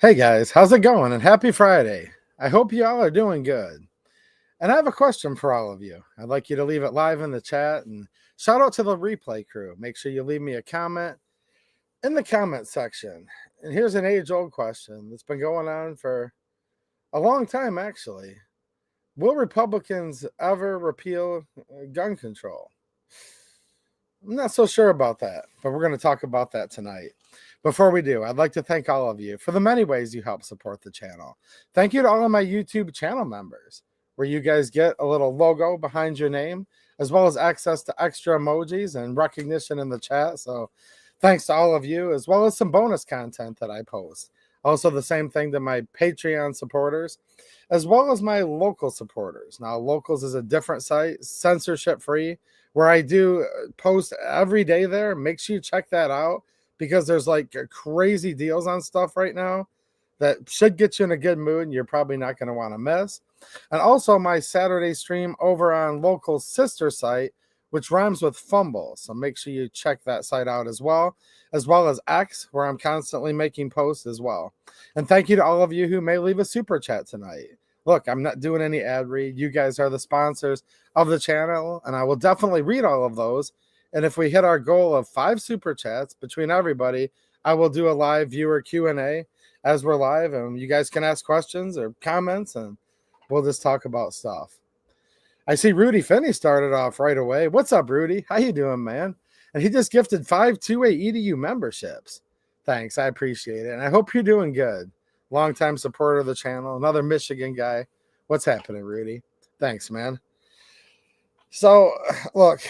Hey guys, how's it going? And happy Friday. I hope you all are doing good. And I have a question for all of you. I'd like you to leave it live in the chat and shout out to the replay crew. Make sure you leave me a comment in the comment section. And here's an age old question that's been going on for a long time, actually. Will Republicans ever repeal gun control? I'm not so sure about that, but we're going to talk about that tonight. Before we do, I'd like to thank all of you for the many ways you help support the channel. Thank you to all of my YouTube channel members, where you guys get a little logo behind your name, as well as access to extra emojis and recognition in the chat. So thanks to all of you, as well as some bonus content that I post. Also, the same thing to my Patreon supporters, as well as my local supporters. Now, Locals is a different site, censorship-free, where I do post every day there. Make sure you check that out, because there's like crazy deals on stuff right now that should get you in a good mood and you're probably not going to want to miss. And also my Saturday stream over on local sister site, which rhymes with fumble. So make sure you check that site out as well as X, where I'm constantly making posts as well. And thank you to all of you who may leave a super chat tonight. Look, I'm not doing any ad read. You guys are the sponsors of the channel, and I will definitely read all of those. And if we hit our goal of 5 super chats between everybody, I will do a live viewer Q&A as we're live, and you guys can ask questions or comments, and we'll just talk about stuff. I see Rudy Finney started off right away. What's up, Rudy? How you doing, man? And he just gifted 5 2-way EDU memberships. Thanks, I appreciate it. And I hope you're doing good. Longtime supporter of the channel, another Michigan guy. What's happening, Rudy? Thanks, man. So, look,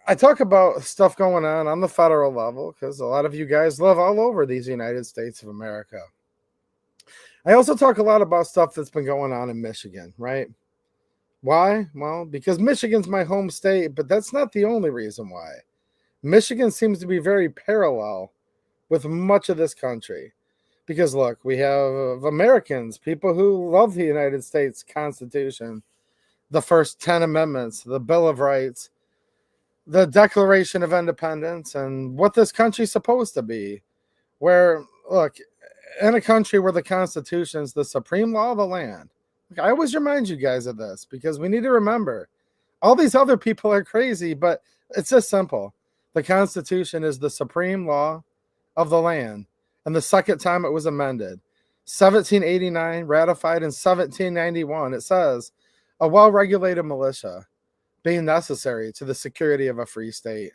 I talk about stuff going on the federal level because a lot of you guys live all over these United States of America. I also talk a lot about stuff that's been going on in Michigan, right? Why? Well, because Michigan's my home state, but that's not the only reason why. Michigan seems to be very parallel with much of this country. Because, look, we have Americans, people who love the United States Constitution, the first 10 amendments, the Bill of Rights, the Declaration of Independence, and what this country's supposed to be. Where, look, in a country where the Constitution is the supreme law of the land, I always remind you guys of this because we need to remember all these other people are crazy, but it's just simple. The Constitution is the supreme law of the land, and the second time it was amended, 1789, ratified in 1791, it says, a well-regulated militia being necessary to the security of a free state.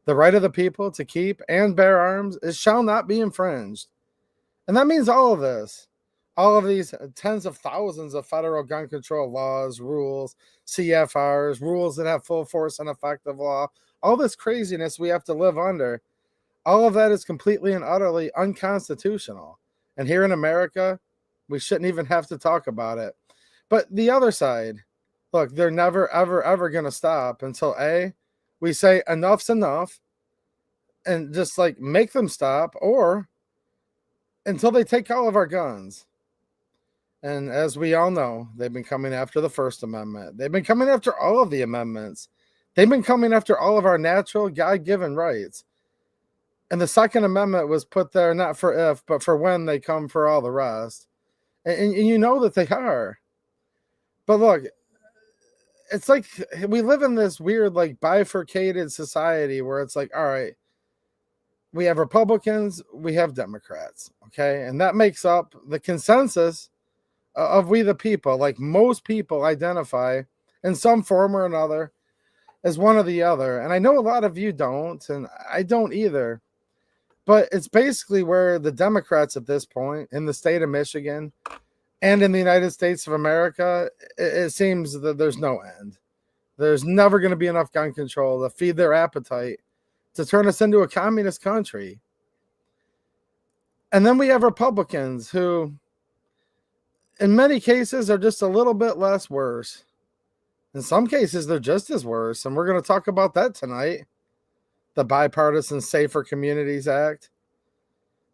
The right of the people to keep and bear arms, it shall not be infringed. And that means all of this. All of these tens of thousands of federal gun control laws, rules, CFRs, rules that have full force and effective law, all this craziness we have to live under, all of that is completely and utterly unconstitutional. And here in America, we shouldn't even have to talk about it. But the other side, look, they're never, ever, ever going to stop until A, we say enough's enough and just like make them stop, or until they take all of our guns. And as we all know, they've been coming after the First Amendment. They've been coming after all of the amendments. They've been coming after all of our natural God-given rights. And the Second Amendment was put there not for if, but for when they come for all the rest. And you know that they are. But look, it's like we live in this weird, like, bifurcated society where it's like, all right, we have Republicans, we have Democrats, okay? And that makes up the consensus of we the people. Like, most people identify in some form or another as one or the other. And I know a lot of you don't, and I don't either. But it's basically where the Democrats at this point in the state of Michigan and in the United States of America, it seems that there's no end. There's never going to be enough gun control to feed their appetite to turn us into a communist country. And then we have Republicans who, in many cases, are just a little bit less worse. In some cases, they're just as worse. And we're going to talk about that tonight. The Bipartisan Safer Communities Act.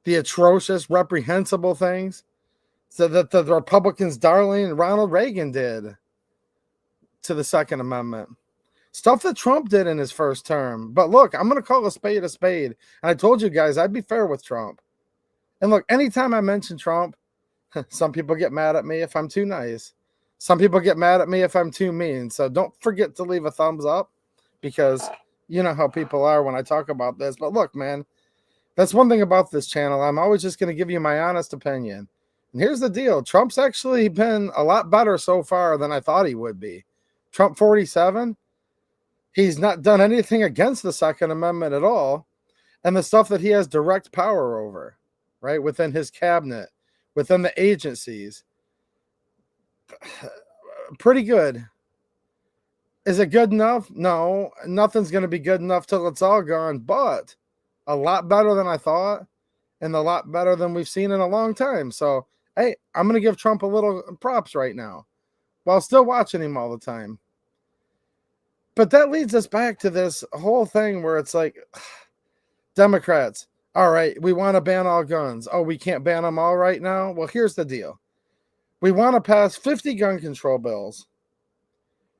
The atrocious, reprehensible things so that the Republicans' darling Ronald Reagan did to the Second Amendment. Stuff that Trump did in his first term. But look, I'm going to call a spade a spade. And I told you guys I'd be fair with Trump. And look, anytime I mention Trump, some people get mad at me if I'm too nice. Some people get mad at me if I'm too mean. So don't forget to leave a thumbs up, because you know how people are when I talk about this. But look, man, that's one thing about this channel. I'm always just going to give you my honest opinion. And here's the deal. Trump's actually been a lot better so far than I thought he would be. Trump 47, he's not done anything against the Second Amendment at all. And the stuff that he has direct power over, right, within his cabinet, within the agencies, pretty good. Is it good enough? No, nothing's going to be good enough till it's all gone, but a lot better than I thought, and a lot better than we've seen in a long time. So, hey, I'm going to give Trump a little props right now while still watching him all the time. But that leads us back to this whole thing where it's like, Democrats, all right, we want to ban all guns. Oh, we can't ban them all right now? Well, here's the deal. We want to pass 50 gun control bills.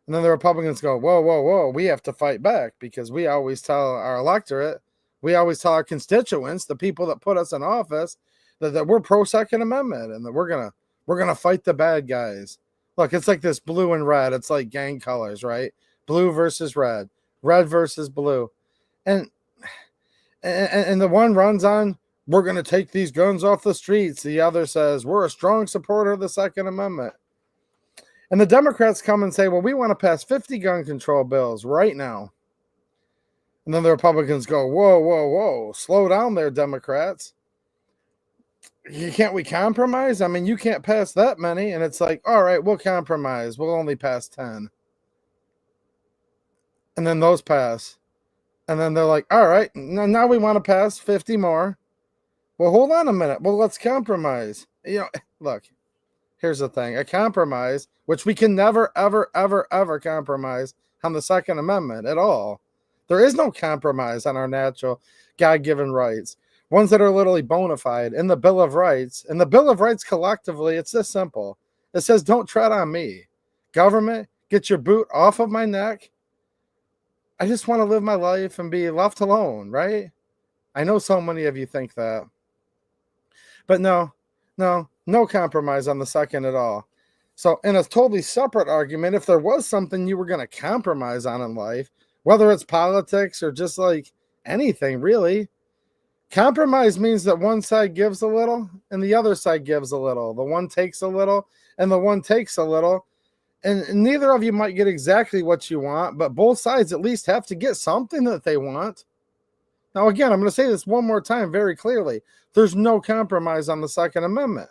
And then the Republicans go, whoa, whoa, whoa, we have to fight back, because we always tell our electorate, we always tell our constituents, the people that put us in office, that we're pro-Second Amendment and that we're gonna fight the bad guys. Look, it's like this blue and red. It's like gang colors, right? Blue versus red versus blue. And the one runs on, we're going to take these guns off the streets. The other says, we're a strong supporter of the Second Amendment. And the Democrats come and say, well, we want to pass 50 gun control bills right now. And then the Republicans go, whoa, whoa, whoa, slow down there, Democrats. Can't we compromise? I mean, you can't pass that many. And it's like, all right, we'll compromise. We'll only pass 10. And then those pass. And then they're like, all right, now we want to pass 50 more. Well, hold on a minute. Well, let's compromise. You know, look, here's the thing. A compromise, which we can never, ever, ever, ever compromise on the Second Amendment at all. There is no compromise on our natural God-given rights, ones that are literally bona fide in the Bill of Rights. And the Bill of Rights collectively, it's this simple. It says, don't tread on me. Government, get your boot off of my neck. I just want to live my life and be left alone, right? I know so many of you think that. But no compromise on the second at all. So in a totally separate argument, if there was something you were going to compromise on in life, whether it's politics or just like anything really, compromise means that one side gives a little and the other side gives a little. The one takes a little and the one takes a little. And neither of you might get exactly what you want, but both sides at least have to get something that they want. Now, again, I'm going to say this one more time very clearly. There's no compromise on the Second Amendment.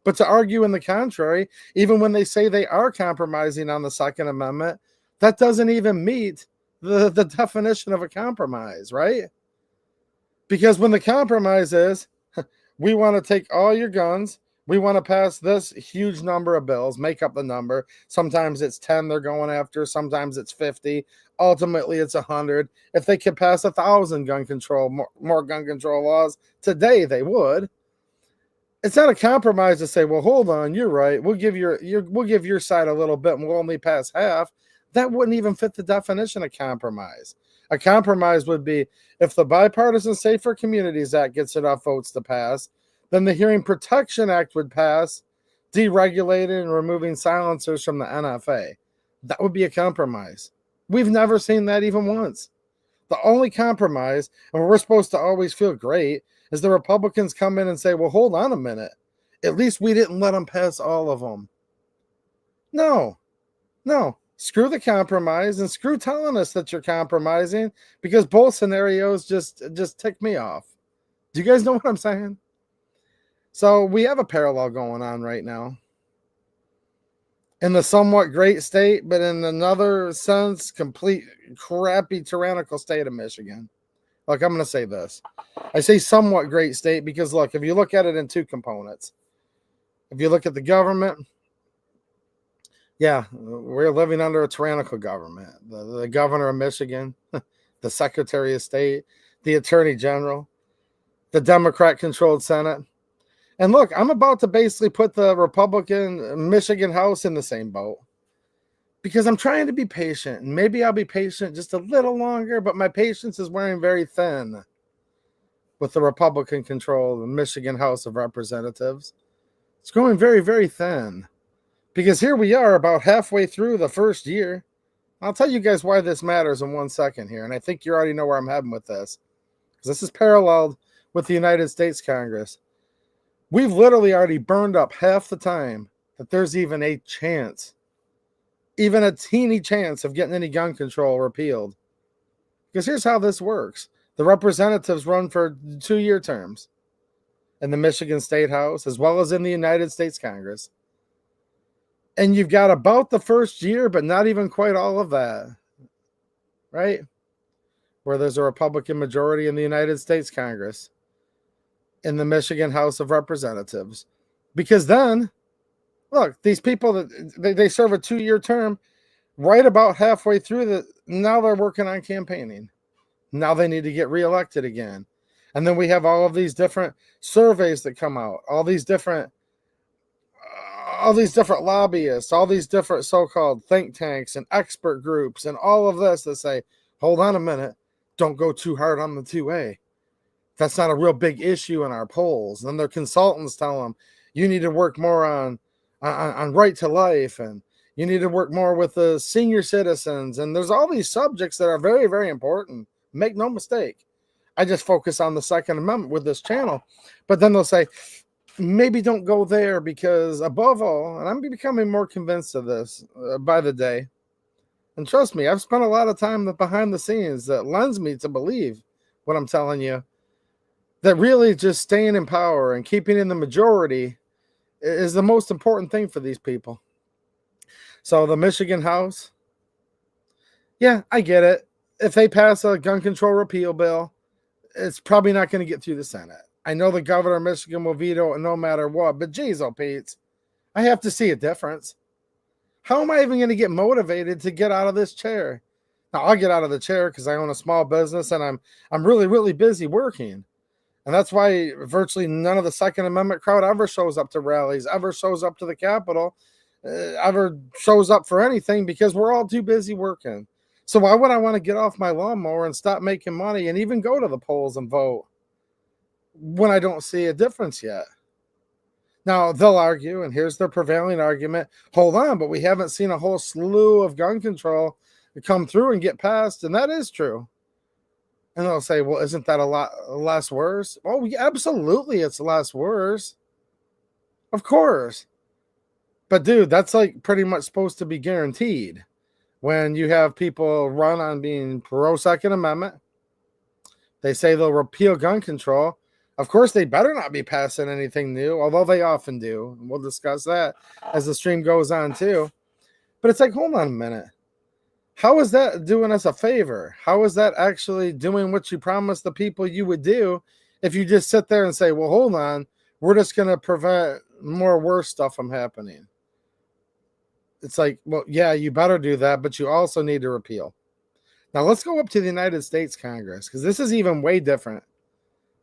But to argue in the contrary, even when they say they are compromising on the Second Amendment, that doesn't even meet the definition of a compromise, right? Because when the compromise is, we want to take all your guns, we want to pass this huge number of bills, make up the number. Sometimes it's 10 they're going after. Sometimes it's 50. Ultimately, it's 100. If they could pass 1,000 gun control, more gun control laws today, they would. It's not a compromise to say, well, hold on, you're right. We'll give your side a little bit and we'll only pass half. That wouldn't even fit the definition of compromise. A compromise would be if the Bipartisan Safer Communities Act gets enough votes to pass, then the Hearing Protection Act would pass, deregulating and removing silencers from the NFA. That would be a compromise. We've never seen that even once. The only compromise, and we're supposed to always feel great, is the Republicans come in and say, well, hold on a minute. At least we didn't let them pass all of them. No. Screw the compromise and screw telling us that you're compromising, because both scenarios just tick me off. Do you guys know what I'm saying? So we have a parallel going on right now. In the somewhat great state, but in another sense, complete crappy tyrannical state of Michigan. Look, I'm going to say this. I say somewhat great state because, look, if you look at it in two components. If you look at the government, yeah, we're living under a tyrannical government. The governor of Michigan, the Secretary of State, the Attorney General, the Democrat-controlled Senate. And look, I'm about to basically put the Republican Michigan House in the same boat because I'm trying to be patient. And maybe I'll be patient just a little longer, but my patience is wearing very thin. with the Republican control of the Michigan House of Representatives. It's going very, very thin. Because here we are about halfway through the first year. I'll tell you guys why this matters in 1 second here. And I think you already know where I'm heading with this. Because this is paralleled with the United States Congress. We've literally already burned up half the time that there's even a chance, even a teeny chance of getting any gun control repealed. Because here's how this works. The representatives run for 2-year terms in the Michigan State House as well as in the United States Congress. And you've got about the first year, but not even quite all of that, right? Where there's a Republican majority in the United States Congress, in the Michigan House of Representatives. Because then, look, these people, they serve a 2-year term, right about halfway through now they're working on campaigning. Now they need to get reelected again. And then we have all of these different surveys that come out, all these different lobbyists, all these different so-called think tanks and expert groups and all of this that say, hold on a minute, don't go too hard on the 2A. That's not a real big issue in our polls. And then their consultants tell them, you need to work more on right to life, and you need to work more with the senior citizens. And there's all these subjects that are very, very important. Make no mistake. I just focus on the Second Amendment with this channel. But then they'll say, maybe don't go there because above all, and I'm becoming more convinced of this by the day. And trust me, I've spent a lot of time behind the scenes that lends me to believe what I'm telling you, that really just staying in power and keeping in the majority is the most important thing for these people. So the Michigan House, yeah, I get it. If they pass a gun control repeal bill, it's probably not going to get through the Senate. I know the governor of Michigan will veto it no matter what, but geez, oh Pete, I have to see a difference. How am I even going to get motivated to get out of this chair? Now, I'll get out of the chair because I own a small business and I'm really, really busy working. And that's why virtually none of the Second Amendment crowd ever shows up to rallies, ever shows up to the Capitol, ever shows up for anything, because we're all too busy working. So why would I want to get off my lawnmower and stop making money and even go to the polls and vote when I don't see a difference yet? Now, they'll argue, and here's their prevailing argument, hold on, but we haven't seen a whole slew of gun control come through and get passed, and that is true. And they'll say, well, isn't that a lot less worse? Oh, yeah, absolutely, it's less worse. Of course. But, dude, that's like pretty much supposed to be guaranteed. When you have people run on being pro-Second Amendment, they say they'll repeal gun control. Of course, they better not be passing anything new, although they often do. And we'll discuss that as the stream goes on, too. But it's like, hold on a minute. How is that doing us a favor? How is that actually doing what you promised the people you would do if you just sit there and say, well, hold on, we're just going to prevent more worse stuff from happening? It's like, well, yeah, you better do that, but you also need to repeal. Now, let's go up to the United States Congress, because this is even way different.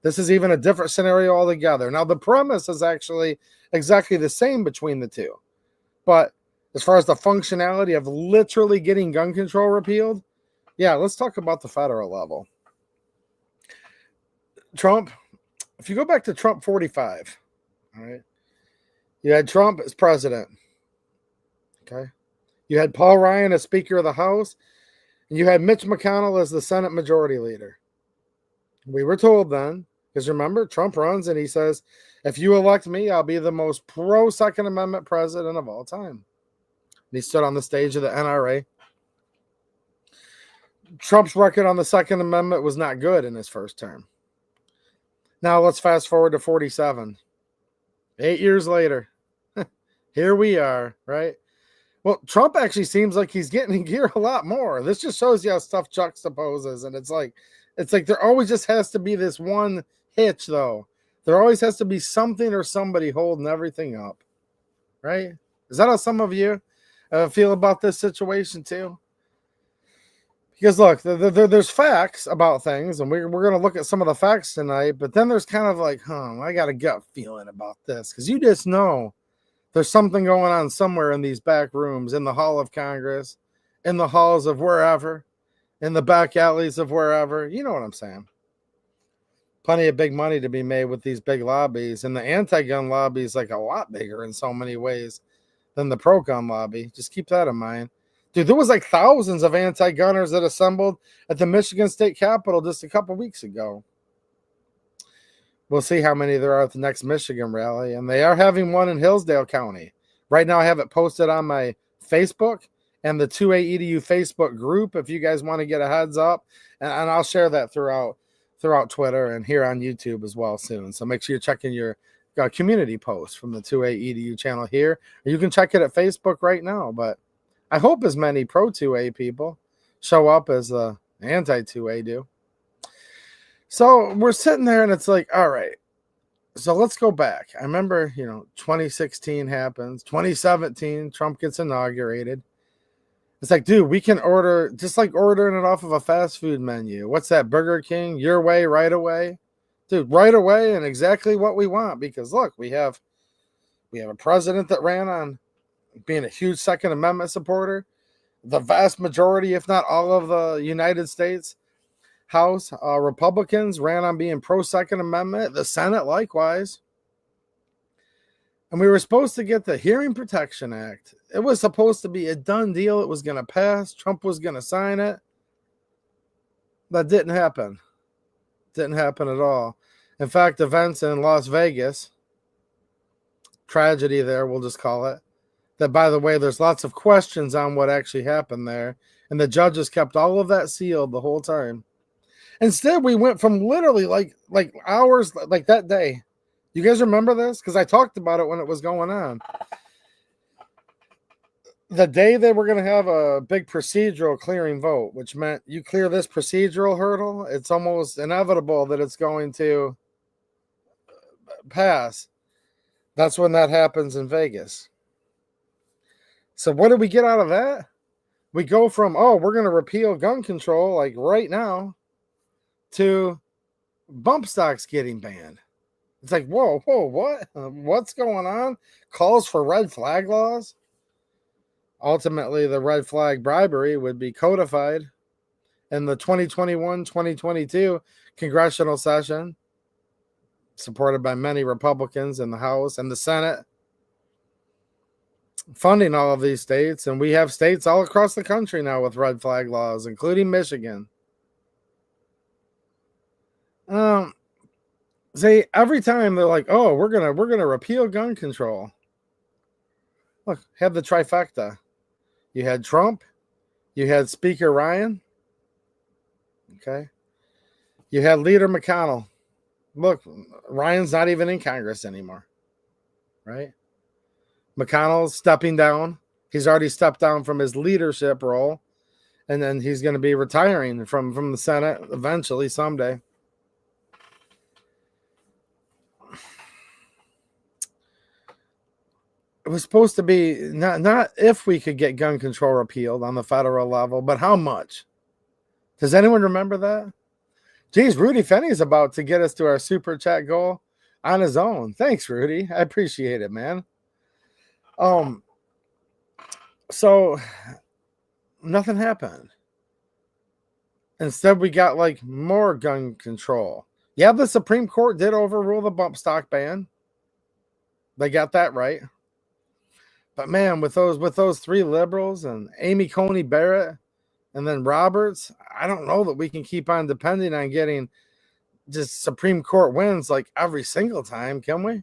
This is even a different scenario altogether. Now, the premise is actually exactly the same between the two. But as far as the functionality of literally getting gun control repealed, yeah, let's talk about the federal level. Trump, if you go back to Trump 45, all right, you had Trump as president. Okay. You had Paul Ryan as Speaker of the House, and you had Mitch McConnell as the Senate Majority Leader. We were told then, because remember, Trump runs and he says, if you elect me, I'll be the most pro-Second Amendment president of all time. And he stood on the stage of the NRA. Trump's record on the Second Amendment was not good in his first term. Now let's fast forward to 47. 8 years later, here we are, right? Well, Trump actually seems like he's getting in gear a lot more. This just shows you how stuff juxtaposes. And it's like there always just has to be this one hitch, though. There always has to be something or somebody holding everything up, right? Is that how some of you feel about this situation too? Because look, there's facts about things, and we're going to look at some of the facts tonight, but then there's kind of like, I got a gut feeling about this, because you just know there's something going on somewhere in these back rooms, in the Hall of Congress, in the halls of wherever, in the back alleys of wherever. You know what I'm saying? plenty of big money to be made with these big lobbies. And the anti-gun lobby is like a lot bigger in so many ways than the pro-gun lobby. Just keep that in mind. Dude, there was like thousands of anti-gunners that assembled at the Michigan State Capitol just a couple weeks ago. We'll see how many there are at the next Michigan rally. And they are having one in Hillsdale County. Right now I have it posted on my Facebook and the 2A EDU Facebook group if you guys want to get a heads up. And I'll share that throughout Twitter and here on YouTube as well soon. So make sure you're checking your community post from the 2A EDU channel here. You can check it at Facebook right now. But I hope as many pro 2A people show up as the anti 2A do. So we're sitting there and it's like, all right, so let's go back. I remember, 2016 happens, 2017, Trump gets inaugurated. It's like, dude, we can order, just like ordering it off of a fast food menu. What's that, Burger King? Your way, right away? Dude, right away and exactly what we want. Because look, we have a president that ran on being a huge Second Amendment supporter. The vast majority, if not all of the United States House Republicans ran on being pro-Second Amendment. The Senate likewise. And we were supposed to get the Hearing Protection Act. It was supposed to be a done deal. It was going to pass. Trump was going to sign it. That didn't happen. Didn't happen at all. In fact, events in Las Vegas, tragedy there, we'll just call it, that, by the way, there's lots of questions on what actually happened there. And the judges kept all of that sealed the whole time. Instead, we went from literally like hours, like that day. You guys remember this? Because I talked about it when it was going on. The day they were going to have a big procedural clearing vote, which meant you clear this procedural hurdle, it's almost inevitable that it's going to pass. That's when that happens in Vegas. So what did we get out of that? We go from, we're going to repeal gun control like right now, to bump stocks getting banned. It's like, whoa, what? What's going on? Calls for red flag laws. Ultimately, the red flag bribery would be codified in the 2021-2022 congressional session, supported by many Republicans in the House and the Senate, funding all of these states. And we have states all across the country now with red flag laws, including Michigan. See, every time they're like, we're gonna repeal gun control. Look, have the trifecta. You had Trump, you had Speaker Ryan, okay? You had Leader McConnell. Look, Ryan's not even in Congress anymore, right? McConnell's stepping down. He's already stepped down from his leadership role, and then he's going to be retiring from the Senate eventually someday. It was supposed to be not if we could get gun control repealed on the federal level, but how much. Does anyone remember that? Geez, Rudy Fenney's about to get us to our super chat goal on his own. Thanks, Rudy. I appreciate it, man. So nothing happened. Instead, we got like more gun control. Yeah, the Supreme Court did overrule the bump stock ban. They got that right. But man, with those three liberals and Amy Coney Barrett and then Roberts, I don't know that we can keep on depending on getting just Supreme Court wins like every single time, can we?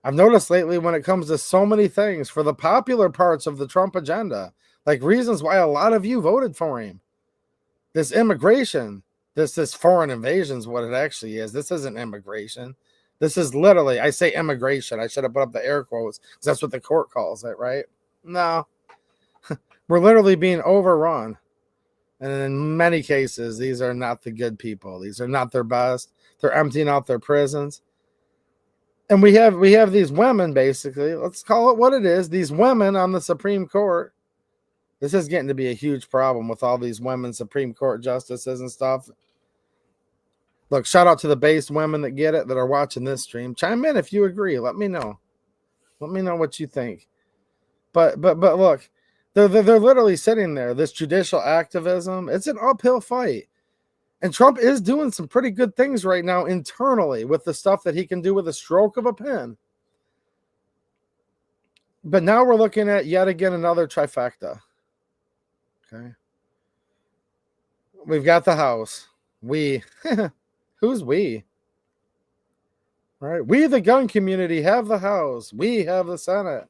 I've noticed lately when it comes to so many things for the popular parts of the Trump agenda, like reasons why a lot of you voted for him. This immigration, this foreign invasion is what it actually is. This isn't immigration. This is literally, I say immigration. I should have put up the air quotes because that's what the court calls it, right? No. We're literally being overrun. And in many cases, these are not the good people. These are not their best. They're emptying out their prisons. And we have these women, basically. Let's call it what it is. These women on the Supreme Court. This is getting to be a huge problem with all these women Supreme Court justices and stuff. Look, shout out to the base women that get it, that are watching this stream. Chime in if you agree. Let me know. Let me know what you think. But look, they're literally sitting there. This judicial activism, it's an uphill fight. And Trump is doing some pretty good things right now internally with the stuff that he can do with a stroke of a pen. But now we're looking at yet again another trifecta. Okay. We've got the House. We. Who's we? All right. We, the gun community, have the House. We have the Senate.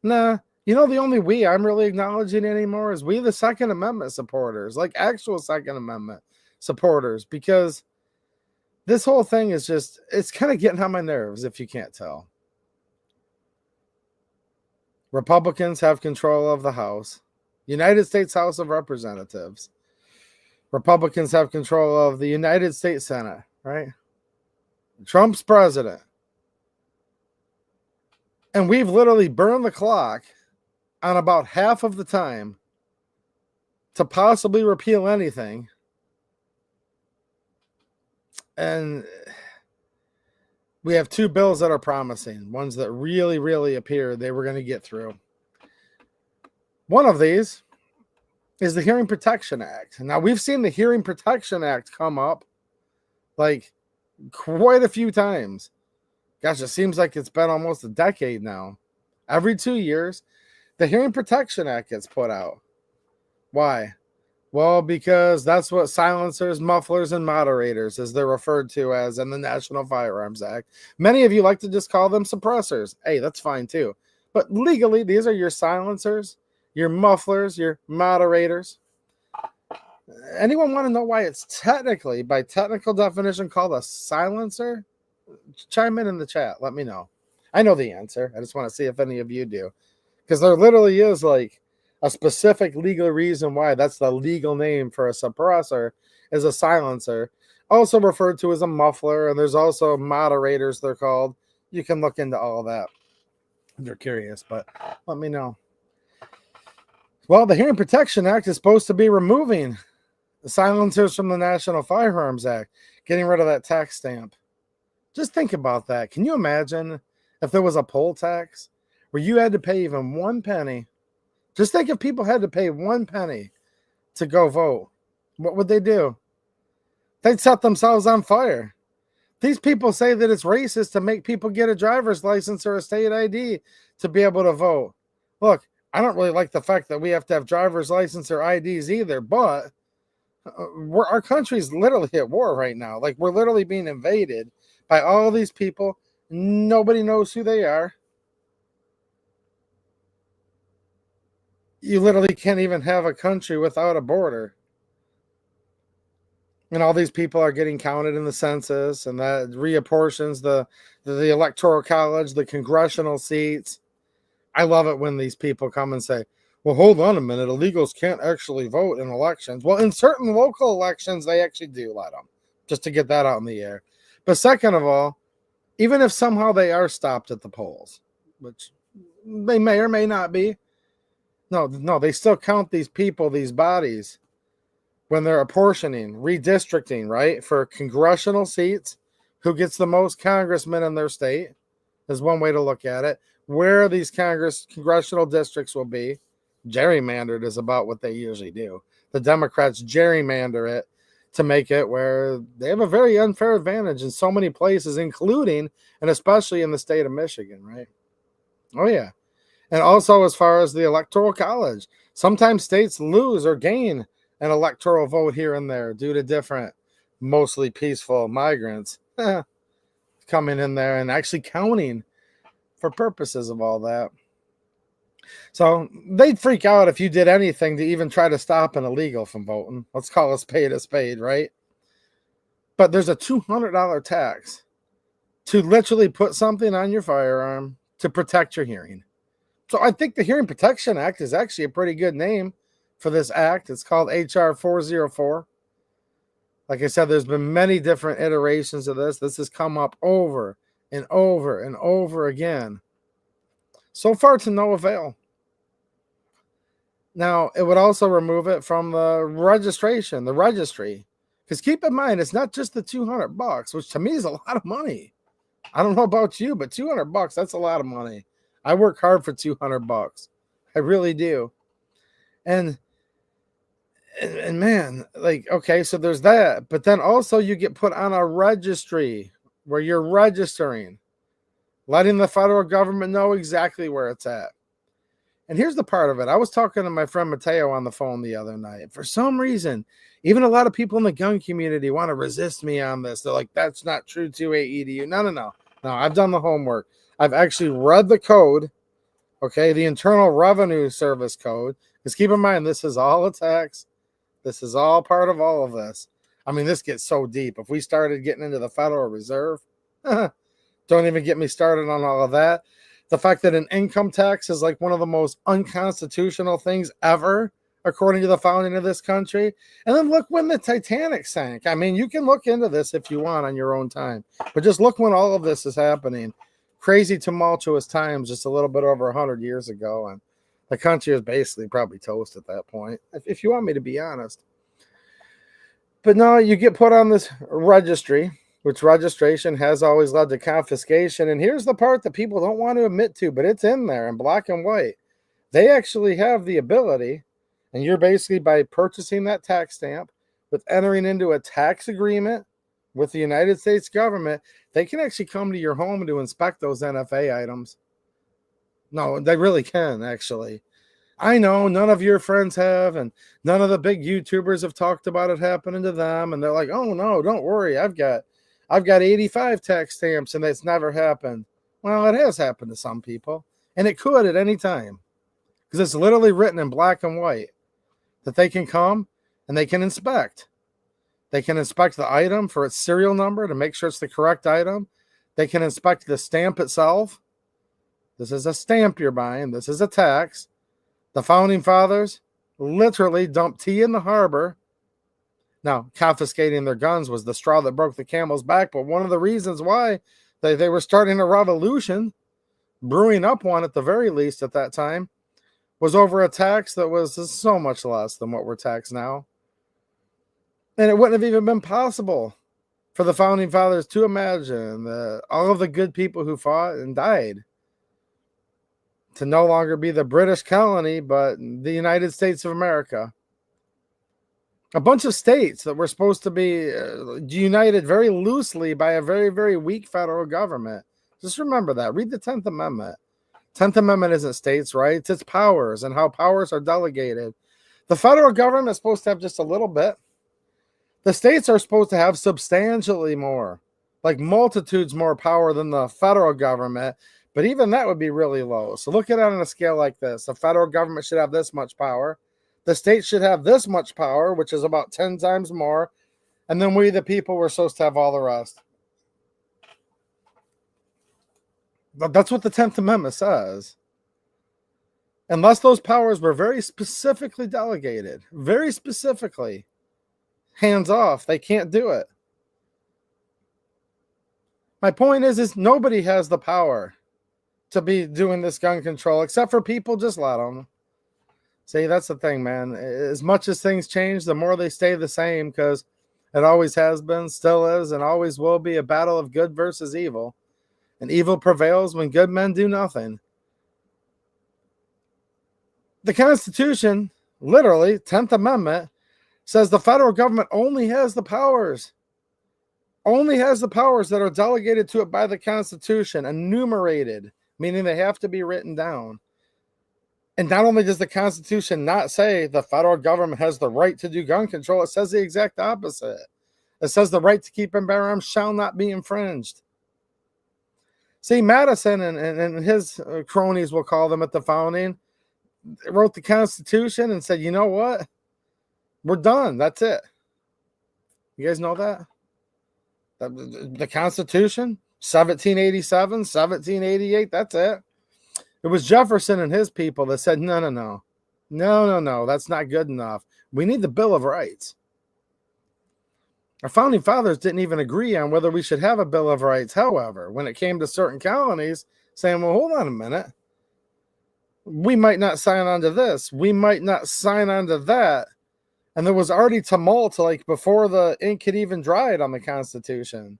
Nah. You know, the only we I'm really acknowledging anymore is we, the Second Amendment supporters, like actual Second Amendment supporters, because this whole thing is just, it's kind of getting on my nerves if you can't tell. Republicans have control of the House, United States House of Representatives. Republicans have control of the United States Senate, right? Trump's president. And we've literally burned the clock on about half of the time to possibly repeal anything. And we have two bills that are promising, ones that really, really appear they were going to get through. One of these is the Hearing Protection Act. Now, we've seen the Hearing Protection Act come up like quite a few times. Gosh, it seems like it's been almost a decade now. Every 2 years, the Hearing Protection Act gets put out. Why? Well, because that's what silencers, mufflers, and moderators, as they're referred to as in the National Firearms Act. Many of you like to just call them suppressors. Hey, that's fine too. But legally, these are your silencers, your mufflers, your moderators. Anyone want to know why it's technically, by technical definition, called a silencer? Chime in the chat. Let me know. I know the answer. I just want to see if any of you do. Because there literally is like a specific legal reason why that's the legal name for a suppressor is a silencer, also referred to as a muffler. And there's also moderators, they're called. You can look into all of that if you're curious, but let me know. Well, the Hearing Protection Act is supposed to be removing the silencers from the National Firearms Act, getting rid of that tax stamp. Just think about that. Can you imagine if there was a poll tax where you had to pay even 1 penny? Just think if people had to pay 1 penny to go vote. What would they do? They'd set themselves on fire. These people say that it's racist to make people get a driver's license or a state ID to be able to vote. Look, I don't really like the fact that we have to have driver's license or IDs either, but our country's literally at war right now. Like, we're literally being invaded by all these people. Nobody knows who they are. You literally can't even have a country without a border. And all these people are getting counted in the census, and that reapportions the electoral college, the congressional seats. I love it when these people come and say, well, hold on a minute, illegals can't actually vote in elections. Well, in certain local elections, they actually do let them, just to get that out in the air. But second of all, even if somehow they are stopped at the polls, which they may or may not be, no, they still count these people, these bodies, when they're apportioning, redistricting, right? For congressional seats, who gets the most congressmen in their state is one way to look at it. Where these congressional districts will be, gerrymandered is about what they usually do. The Democrats gerrymander it to make it where they have a very unfair advantage in so many places, including and especially in the state of Michigan, right? Oh, yeah. And also as far as the electoral college, sometimes states lose or gain an electoral vote here and there due to different, mostly peaceful migrants coming in there and actually counting for purposes of all that. So they'd freak out if you did anything to even try to stop an illegal from voting. Let's call a spade, right? But there's a $200 tax to literally put something on your firearm to protect your hearing. So I think the Hearing Protection Act is actually a pretty good name for this act. It's called HR 404. Like I said, there's been many different iterations of this. This has come up over and over and over again. So far to no avail. Now, it would also remove it from the registration, the registry. Because keep in mind, it's not just the $200, which to me is a lot of money. I don't know about you, but $200, that's a lot of money. I work hard for $200. I really do. And And man, like, okay, so there's that. But then also you get put on a registry where you're registering, letting the federal government know exactly where it's at. And here's the part of it. I was talking to my friend Mateo on the phone the other night. For some reason, even a lot of people in the gun community want to resist me on this. They're like, that's not true to AEDU. No. No, I've done the homework. I've actually read the code, okay, the Internal Revenue Service code. Because keep in mind, this is all a tax. This is all part of all of this. I mean, this gets so deep. If we started getting into the Federal Reserve, don't even get me started on all of that. The fact that an income tax is like one of the most unconstitutional things ever, according to the founding of this country. And then look when the Titanic sank. I mean, you can look into this if you want on your own time, but just look when all of this is happening. Crazy, tumultuous times just a little bit over 100 years ago. And the country is basically probably toast at that point, if you want me to be honest. But no, you get put on this registry, which registration has always led to confiscation. And here's the part that people don't want to admit to, but it's in there in black and white. They actually have the ability, and you're basically by purchasing that tax stamp, with entering into a tax agreement with the United States government, they can actually come to your home to inspect those NFA items. No, they really can, actually. I know none of your friends have, and none of the big YouTubers have talked about it happening to them. And they're like, oh no, don't worry. I've got 85 tax stamps and it's never happened. Well, it has happened to some people, and it could at any time, because it's literally written in black and white that they can come and they can inspect. They can inspect the item for its serial number to make sure it's the correct item. They can inspect the stamp itself. This is a stamp you're buying. This is a tax. The founding fathers literally dumped tea in the harbor. Now, confiscating their guns was the straw that broke the camel's back, but one of the reasons why they were starting a revolution, brewing up one at the very least at that time, was over a tax that was so much less than what we're taxed now. And it wouldn't have even been possible for the founding fathers to imagine that all of the good people who fought and died to no longer be the British colony, but the United States of America. A bunch of states that were supposed to be united very loosely by a very, very weak federal government. Just remember that. Read the 10th Amendment. 10th Amendment isn't states' rights. It's powers and how powers are delegated. The federal government is supposed to have just a little bit. The states are supposed to have substantially more, like multitudes more power than the federal government. But even that would be really low. So look at it on a scale like this. The federal government should have this much power. The state should have this much power, which is about 10 times more. And then we, the people, were supposed to have all the rest. But that's what the 10th Amendment says. Unless those powers were very specifically delegated, very specifically, hands off, they can't do it. My point is nobody has the power to be doing this gun control, except for people just let them. See, that's the thing, man. As much as things change, the more they stay the same, because it always has been, still is, and always will be a battle of good versus evil. And evil prevails when good men do nothing. The Constitution, literally, 10th Amendment, says the federal government only has the powers that are delegated to it by the Constitution, enumerated, meaning they have to be written down. And not only does the Constitution not say the federal government has the right to do gun control, it says the exact opposite. It says the right to keep and bear arms shall not be infringed. See, Madison and his cronies, we'll call them at the founding, wrote the Constitution and said, you know what? We're done. That's it. You guys know that? The Constitution, 1787, 1788, that's it. It was Jefferson and his people that said, no, that's not good enough. We need the Bill of Rights. Our founding fathers didn't even agree on whether we should have a Bill of Rights. However, when it came to certain colonies, saying, well, hold on a minute. We might not sign on to this. We might not sign on to that. And there was already tumult like before the ink had even dried on the Constitution.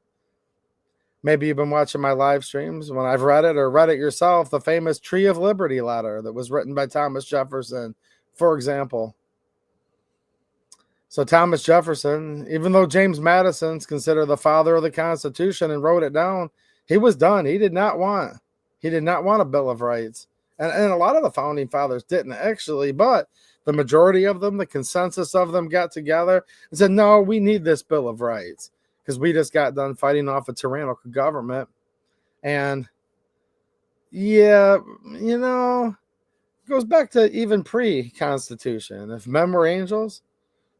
Maybe you've been watching my live streams when I've read it, or read it yourself, the famous Tree of Liberty letter that was written by Thomas Jefferson, for example. So Thomas Jefferson, even though James Madison's considered the father of the Constitution and wrote it down, he was done. He did not want a Bill of Rights. And a lot of the founding fathers didn't actually, but the majority of them, the consensus of them got together and said, no, we need this Bill of Rights because we just got done fighting off a tyrannical government. And yeah, you know, it goes back to even pre-Constitution. If men were angels,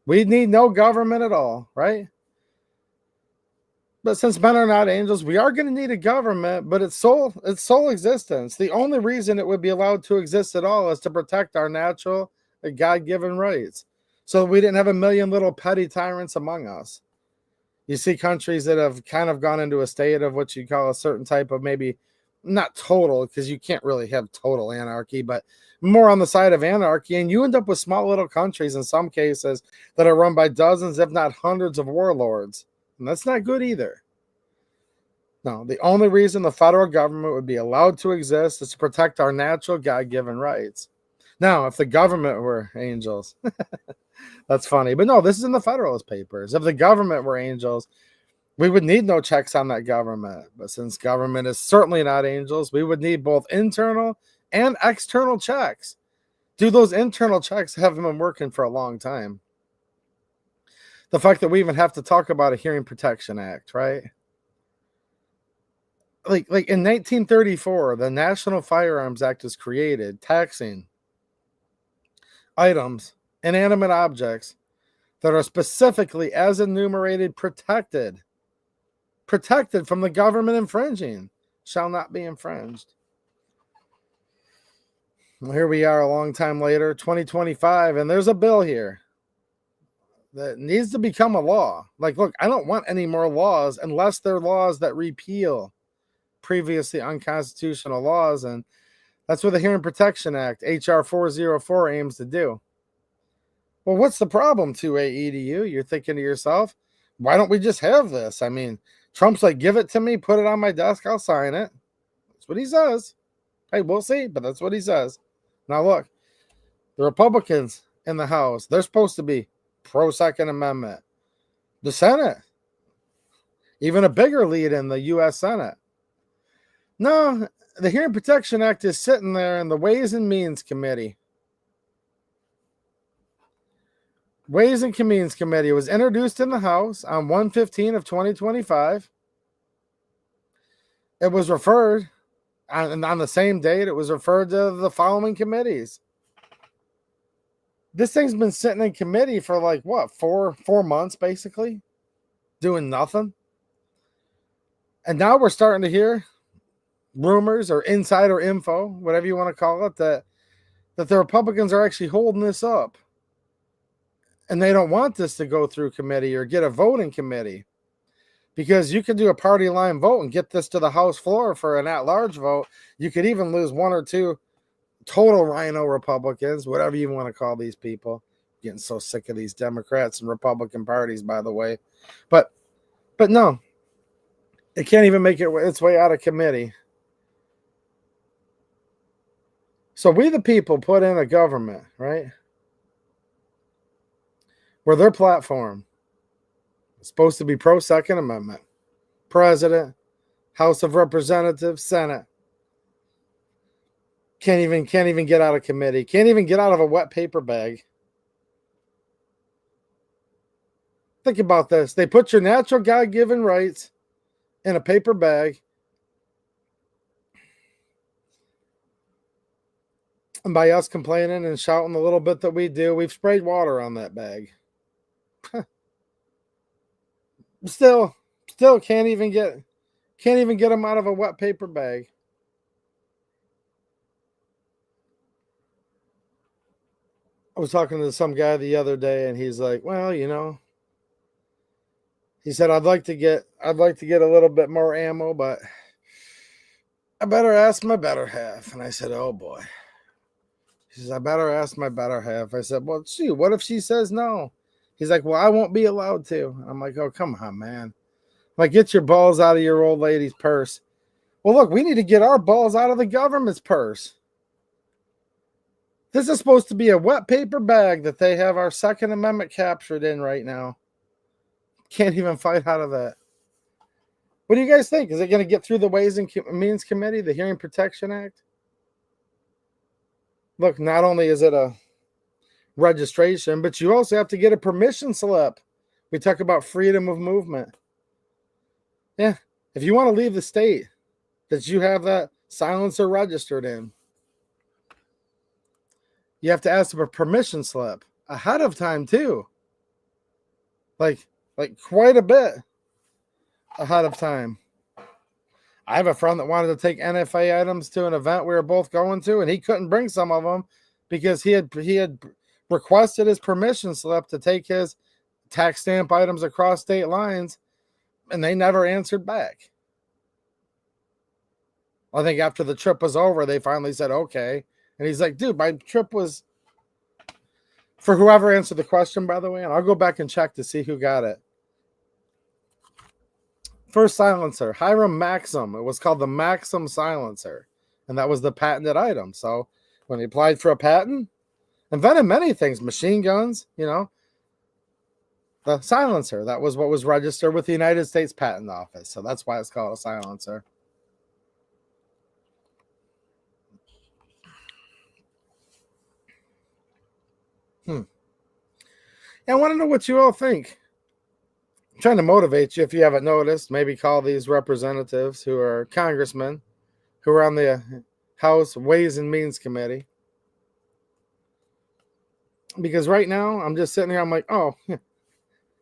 we'd need no government at all, right? But since men are not angels, we are going to need a government, but its sole existence. The only reason it would be allowed to exist at all is to protect our natural, God-given rights. So we didn't have a million little petty tyrants among us. You see countries that have kind of gone into a state of what you call a certain type of, maybe not total, because you can't really have total anarchy, but more on the side of anarchy. And you end up with small little countries in some cases that are run by dozens, if not hundreds of warlords. And that's not good either. No, the only reason the federal government would be allowed to exist is to protect our natural God-given rights. Now, if the government were angels, that's funny. But no, this is in the Federalist Papers. If the government were angels, we would need no checks on that government. But since government is certainly not angels, we would need both internal and external checks. Dude, those internal checks haven't been working for a long time. The fact that we even have to talk about a Hearing Protection Act, right? Like in 1934, the National Firearms Act was created, taxing items, inanimate objects that are specifically, as enumerated, protected from the government infringing, shall not be infringed. Well, here we are a long time later, 2025, and there's a bill here that needs to become a law. Like, look, I don't want any more laws unless they're laws that repeal previously unconstitutional laws, and that's what the Hearing Protection Act, H.R. 404, aims to do. Well, what's the problem, 2AEDU? You're thinking to yourself, why don't we just have this? I mean, Trump's like, give it to me, put it on my desk, I'll sign it. That's what he says. Hey, we'll see, but that's what he says. Now, look, the Republicans in the House, they're supposed to be pro-Second Amendment. The Senate, even a bigger lead in the U.S. Senate. No, the Hearing Protection Act is sitting there in the Ways and Means Committee. Ways and Means Committee was introduced in the House on 1/15 of 2025. It was referred, and on the same date, it was referred to the following committees. This thing's been sitting in committee for like, what, four months, basically, doing nothing. And now we're starting to hear rumors or insider info, whatever you want to call it, that the Republicans are actually holding this up. And they don't want this to go through committee or get a vote in committee. Because you could do a party line vote and get this to the House floor for an at-large vote. You could even lose one or two total rhino Republicans, whatever you want to call these people. Getting so sick of these Democrats and Republican parties, by the way. But no, it can't even make its way out of committee. So we the people put in a government, right? Where their platform is supposed to be pro-Second Amendment. President, House of Representatives, Senate. Can't even get out of committee. Can't even get out of a wet paper bag. Think about this. They put your natural God-given rights in a paper bag. And by us complaining and shouting a little bit that we do, we've sprayed water on that bag. Still can't even get them out of a wet paper bag. I was talking to some guy the other day, and he's like, "Well, you know," he said, "I'd like to get a little bit more ammo, but I better ask my better half." And I said, "Oh boy." He says, "I better ask my better half." I said, "Well, gee, what if she says no?" He's like, "Well, I won't be allowed to." I'm like, "Oh, come on, man. I'm like, get your balls out of your old lady's purse." Well, look, we need to get our balls out of the government's purse. This is supposed to be a wet paper bag that they have our Second Amendment captured in right now. Can't even fight out of that. What do you guys think? Is it going to get through the Ways and Means Committee, the Hearing Protection Act? Look, not only is it a registration, but you also have to get a permission slip. We talk about freedom of movement. Yeah, if you want to leave the state that you have that silencer registered in, you have to ask for a permission slip ahead of time too. Like quite a bit ahead of time. I have a friend that wanted to take NFA items to an event we were both going to, and he couldn't bring some of them because he had requested his permission slip to take his tax stamp items across state lines, and they never answered back. I think after the trip was over, they finally said, okay. And he's like, dude, my trip was for whoever answered the question, by the way, and I'll go back and check to see who got it. First silencer, Hiram Maxim. It was called the Maxim silencer, and that was the patented item. So when he applied for a patent, invented many things, machine guns, the silencer. That was what was registered with the United States Patent Office. So that's why it's called a silencer. I want to know what you all think. I'm trying to motivate you, if you haven't noticed. Maybe call these representatives who are congressmen, who are on the House Ways and Means Committee. Because right now, I'm just sitting here, I'm like, oh,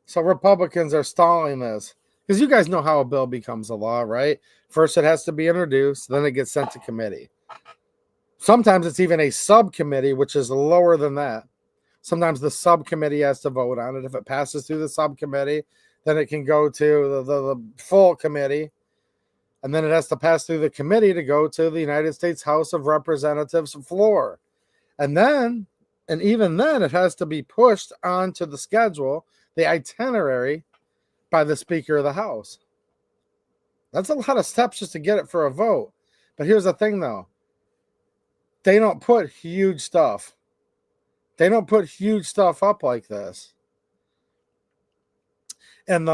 so Republicans are stalling this. Because you guys know how a bill becomes a law, right? First, it has to be introduced, then it gets sent to committee. Sometimes it's even a subcommittee, which is lower than that. Sometimes the subcommittee has to vote on it. If it passes through the subcommittee, then it can go to the full committee. And then it has to pass through the committee to go to the United States House of Representatives floor. And even then, it has to be pushed onto the schedule, the itinerary, by the Speaker of the House. That's a lot of steps just to get it for a vote. But here's the thing, though. They don't put huge stuff. They don't put huge stuff up like this. And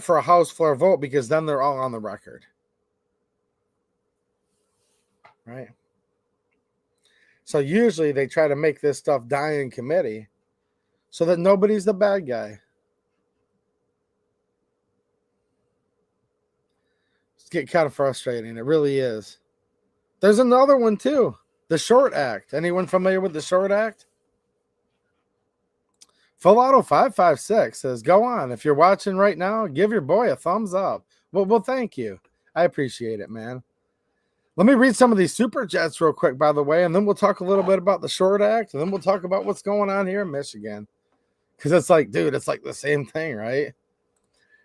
for a House floor vote, because then they're all on the record. Right? So usually they try to make this stuff die in committee so that nobody's the bad guy. It's getting kind of frustrating. It really is. There's another one too. The Short Act. Anyone familiar with the Short Act? Full Auto 556 says, go on. If you're watching right now, give your boy a thumbs up. Well, thank you. I appreciate it, man. Let me read some of these super chats real quick, by the way, and then we'll talk a little bit about the Short Act, and then we'll talk about what's going on here in Michigan. Because it's like, dude, it's like the same thing, right?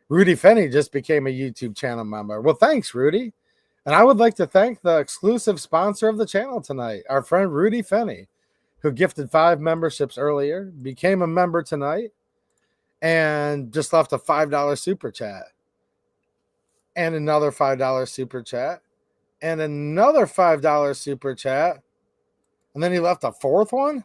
Rudy Finney just became a YouTube channel member. Well, thanks, Rudy. And I would like to thank the exclusive sponsor of the channel tonight, our friend Rudy Finney, who gifted 5 memberships earlier, became a member tonight, and just left a $5 super chat. And another $5 super chat. And another $5 super chat. And then he left a 4th one.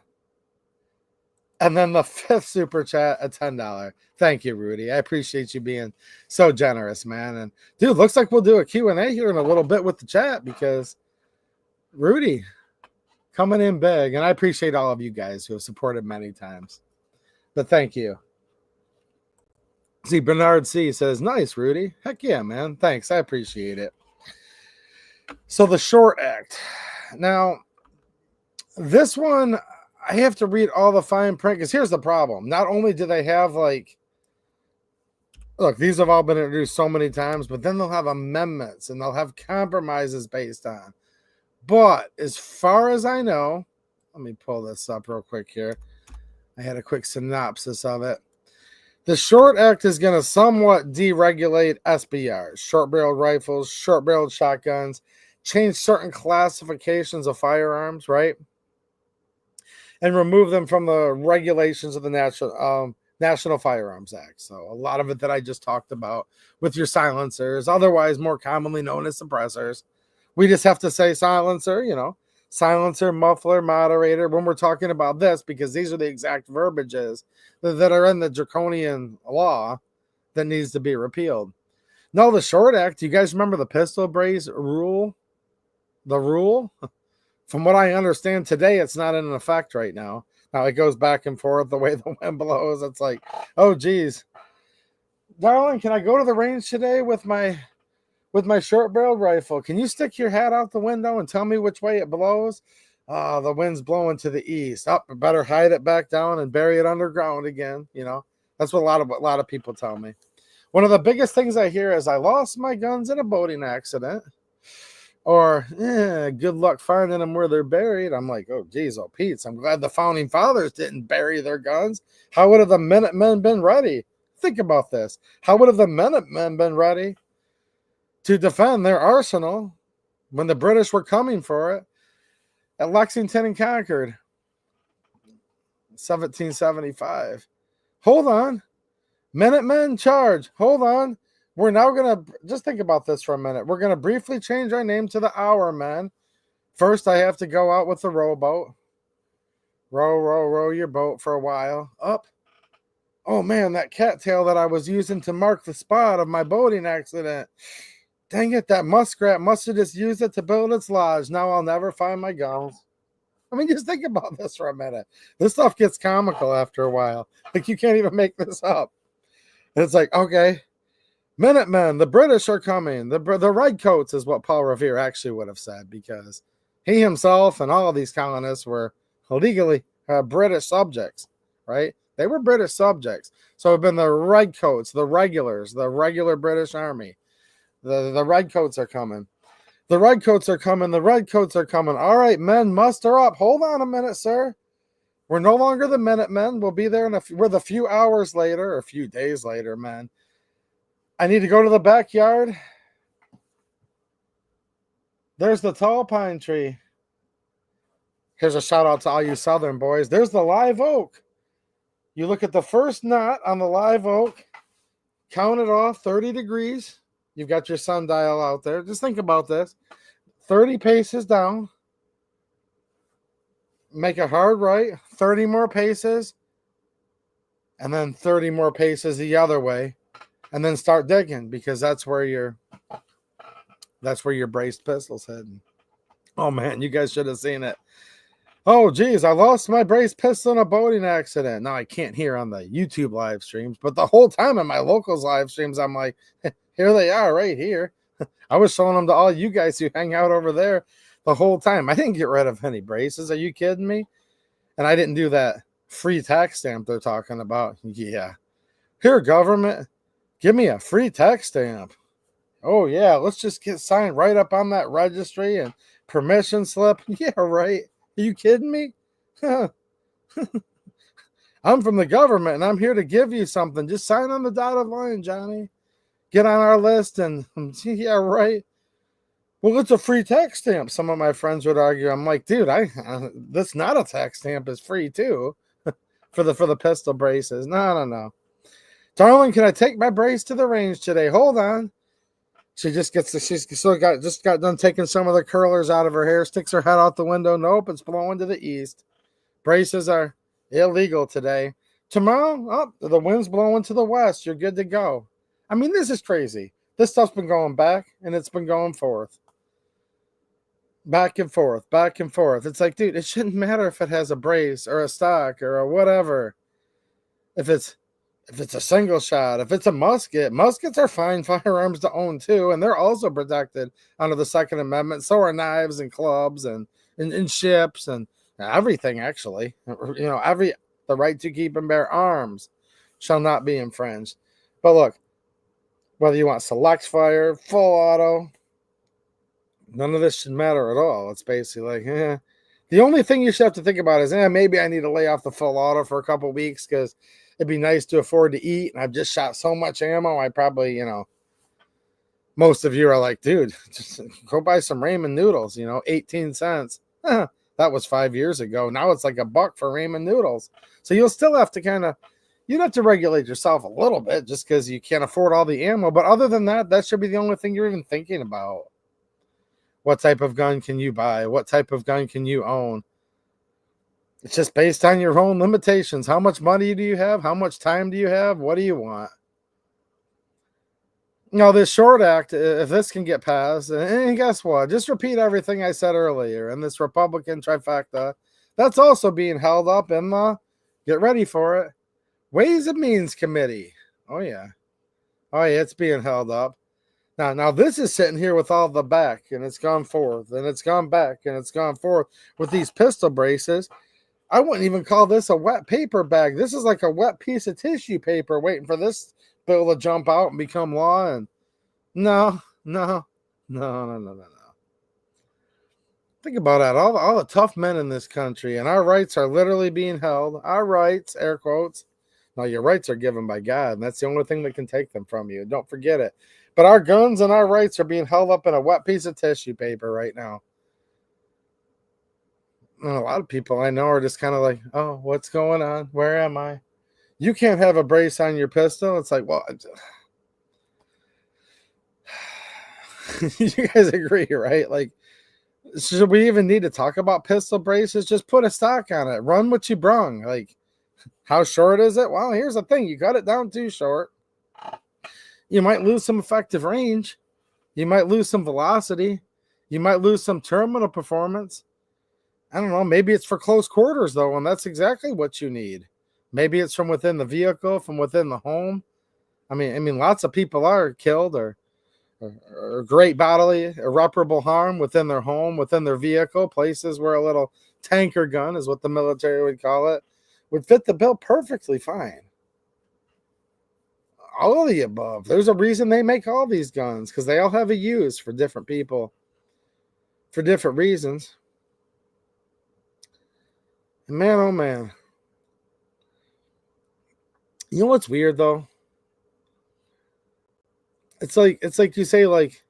And then the 5th super chat, a $10. Thank you, Rudy. I appreciate you being so generous, man. And dude, looks like we'll do a Q&A here in a little bit with the chat, because Rudy coming in big. And I appreciate all of you guys who have supported many times. But thank you. See, Bernard C says, nice, Rudy. Heck yeah, man. Thanks. I appreciate it. So the Short Act. Now, this one, I have to read all the fine print, because here's the problem. Not only do they have, like, look, these have all been introduced so many times, but then they'll have amendments and they'll have compromises based on. But as far as I know, let me pull this up real quick here. I had a quick synopsis of it. The Short Act is going to somewhat deregulate SBRs, short-barreled rifles, short-barreled shotguns, change certain classifications of firearms, right? And remove them from the regulations of the National Firearms Act. So a lot of it that I just talked about with your silencers, otherwise more commonly known as suppressors. We just have to say silencer, silencer, muffler, moderator, when we're talking about this, because these are the exact verbiages that are in the draconian law that needs to be repealed. No, the short act, you guys remember the pistol brace rule? The rule? From what I understand today, it's not in effect right now. Now it goes back and forth the way the wind blows. It's like, oh geez. Darling, can I go to the range today with my short-barreled rifle? Can you stick your hat out the window and tell me which way it blows? The wind's blowing to the east. Oh, better hide it back down and bury it underground again. You know, that's what a lot of people tell me. One of the biggest things I hear is I lost my guns in a boating accident. Or, good luck finding them where they're buried. I'm like, oh, geez, oh, Pete's. I'm glad the founding fathers didn't bury their guns. How would have the Minutemen been ready? Think about this. How would have the Minutemen been ready to defend their arsenal when the British were coming for it at Lexington and Concord, 1775? Hold on. Minutemen charge. Hold on. We're now going to just think about this for a minute. We're going to briefly change our name to the Hour Men. First, I have to go out with the rowboat. Row your boat for a while. Up. Oh, man, that cattail that I was using to mark the spot of my boating accident. Dang it, that muskrat must have just used it to build its lodge. Now I'll never find my guns. I mean, just think about this for a minute. This stuff gets comical after a while. Like, you can't even make this up. And it's like, okay. Minutemen, the British are coming. The Redcoats is what Paul Revere actually would have said, because he himself and all of these colonists were legally British subjects, right? They were British subjects. So it have been the Redcoats, the regulars, the regular British Army. The Redcoats are coming. The Redcoats are coming. The Redcoats are coming. All right, men, muster up. Hold on a minute, sir. We're no longer the Minutemen. We'll be there we're the few hours later, or a few days later, man. I need to go to the backyard. There's the tall pine tree. Here's a shout out to all you Southern boys. There's the live oak. You look at the first knot on the live oak, count it off, 30 degrees. You've got your sundial out there. Just think about this. 30 paces down. Make a hard right. 30 more paces. And then 30 more paces the other way. And then start digging, because that's where your braced pistol's heading. Oh man, you guys should have seen it. Oh geez, I lost my braced pistol in a boating accident. Now I can't hear on the YouTube live streams, but the whole time in my locals live streams, I'm like, here they are right here. I was showing them to all you guys who hang out over there the whole time. I didn't get rid of any braces. Are you kidding me? And I didn't do that free tax stamp they're talking about. Yeah. Here, government. Give me a free tax stamp. Oh, yeah, let's just get signed right up on that registry and permission slip. Yeah, right. Are you kidding me? I'm from the government, and I'm here to give you something. Just sign on the dotted line, Johnny. Get on our list, and yeah, right. Well, it's a free tax stamp, some of my friends would argue. I'm like, dude, that's not a tax stamp. It's free, too, for the pistol braces. No. Darling, can I take my brace to the range today? Hold on. She's just got done taking some of the curlers out of her hair, sticks her head out the window. Nope, it's blowing to the east. Braces are illegal today. Tomorrow, the wind's blowing to the west. You're good to go. I mean, this is crazy. This stuff's been going back, and it's been going forth. Back and forth, back and forth. It's like, dude, it shouldn't matter if it has a brace or a stock or a whatever. If it's a single shot, if it's a musket, muskets are fine firearms to own too, and they're also protected under the Second Amendment. So are knives and clubs and ships and everything, actually. You know, the right to keep and bear arms shall not be infringed. But look, whether you want select fire, full auto, none of this should matter at all. It's basically like, The only thing you should have to think about is, maybe I need to lay off the full auto for a couple of weeks because it'd be nice to afford to eat. And I've just shot so much ammo. I probably, most of you are like, dude, just go buy some ramen noodles, 18 cents. That was 5 years ago. Now it's like $1 for ramen noodles. So you'll still have to you'd have to regulate yourself a little bit just because you can't afford all the ammo. But other than that, that should be the only thing you're even thinking about. What type of gun can you buy? What type of gun can you own? It's just based on your own limitations. How much money do you have? How much time do you have? What do you want? This short act, if this can get passed, and guess what? Just repeat everything I said earlier. And this Republican trifecta, that's also being held up in the, get ready for it, Ways and Means Committee. Oh, yeah. It's being held up. Now this is sitting here with all the back, and it's gone forth, and it's gone back, and it's gone forth with these pistol braces. I wouldn't even call this a wet paper bag. This is like a wet piece of tissue paper waiting for this bill to jump out and become law. And no. Think about that. All the tough men in this country, and our rights are literally being held. Our rights, air quotes. Now, your rights are given by God, and that's the only thing that can take them from you. Don't forget it. But our guns and our rights are being held up in a wet piece of tissue paper right now. And a lot of people I know are just kind of like, oh, what's going on? Where am I? You can't have a brace on your pistol. It's like, well, you guys agree, right? Like, should we even need to talk about pistol braces? Just put a stock on it. Run what you brung. Like, how short is it? Well, here's the thing. You cut it down too short. You might lose some effective range. You might lose some velocity. You might lose some terminal performance. I don't know. Maybe it's for close quarters, though, and that's exactly what you need. Maybe it's from within the vehicle, from within the home. I mean, lots of people are killed or great bodily, irreparable harm within their home, within their vehicle, places where a little tanker gun is what the military would call it, would fit the bill perfectly fine. All of the above. There's a reason they make all these guns, because they all have a use for different people, for different reasons. And man, oh man. You know what's weird though? It's like you say, like,